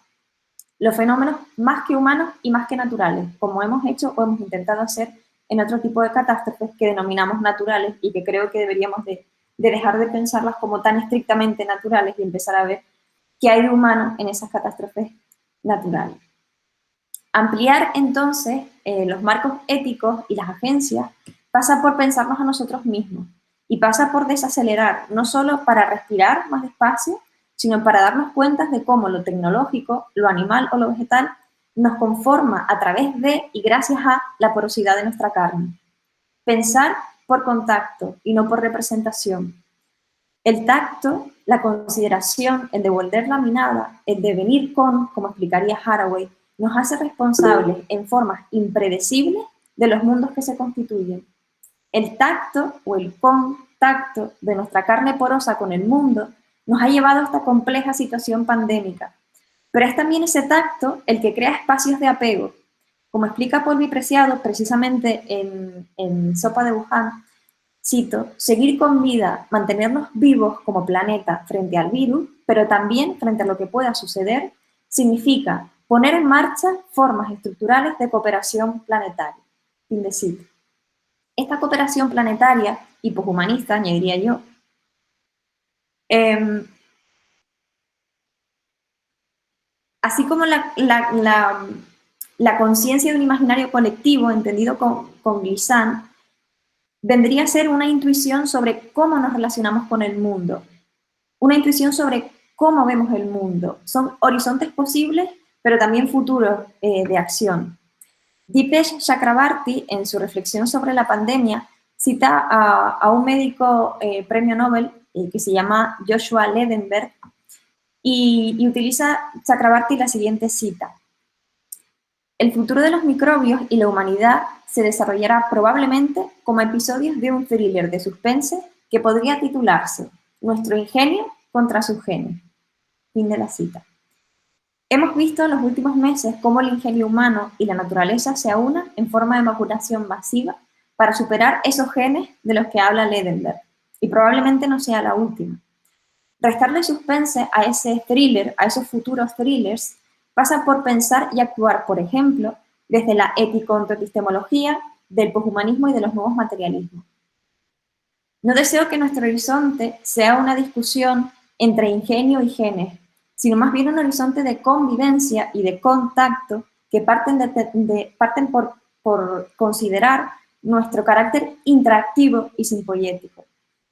los fenómenos más que humanos y más que naturales, como hemos hecho o hemos intentado hacer en otro tipo de catástrofes que denominamos naturales y que creo que deberíamos de dejar de pensarlas como tan estrictamente naturales y empezar a ver qué hay de humano en esas catástrofes naturales. Ampliar entonces los marcos éticos y las agencias pasa por pensarnos a nosotros mismos y pasa por desacelerar, no solo para respirar más despacio, sino para darnos cuenta de cómo lo tecnológico, lo animal o lo vegetal nos conforma a través de y gracias a la porosidad de nuestra carne. Pensar por contacto y no por representación. El tacto, la consideración, el devolver la mirada, el devenir con, como explicaría Haraway, nos hace responsables en formas impredecibles de los mundos que se constituyen. El tacto o el contacto de nuestra carne porosa con el mundo nos ha llevado a esta compleja situación pandémica. Pero es también ese tacto el que crea espacios de apego. Como explica Polvi Preciado, precisamente en Sopa de Wuhan, cito, seguir con vida, mantenernos vivos como planeta frente al virus, pero también frente a lo que pueda suceder, significa poner en marcha formas estructurales de cooperación planetaria. Fin de cita. Esta cooperación planetaria y poshumanista, añadiría yo, así como la conciencia de un imaginario colectivo, entendido con Glissant, vendría a ser una intuición sobre cómo nos relacionamos con el mundo, una intuición sobre cómo vemos el mundo. Son horizontes posibles, pero también futuros de acción. Dipesh Chakrabarty, en su reflexión sobre la pandemia, cita a un médico premio Nobel que se llama Joshua Ledenberg y utiliza Chakrabarty la siguiente cita. El futuro de los microbios y la humanidad se desarrollará probablemente como episodios de un thriller de suspense que podría titularse Nuestro ingenio contra sus genes. Fin de la cita. Hemos visto en los últimos meses cómo el ingenio humano y la naturaleza se aunan en forma de vacunación masiva para superar esos genes de los que habla Ledenberg, y probablemente no sea la última. Restarle suspense a ese thriller, a esos futuros thrillers, pasa por pensar y actuar, por ejemplo, desde la ético-epistemología, del poshumanismo y de los nuevos materialismos. No deseo que nuestro horizonte sea una discusión entre ingenio y genes, sino más bien un horizonte de convivencia y de contacto que parten por considerar nuestro carácter interactivo y simpoyético.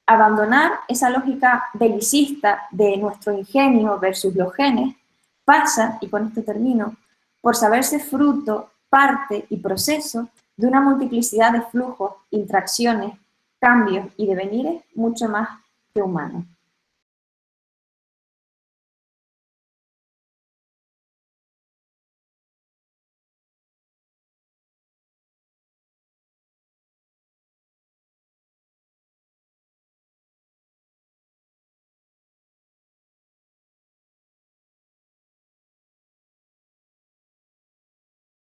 Abandonar esa lógica belicista de nuestro ingenio versus los genes pasa, y con esto termino, por saberse fruto, parte y proceso de una multiplicidad de flujos, interacciones, cambios y devenires mucho más que humanos.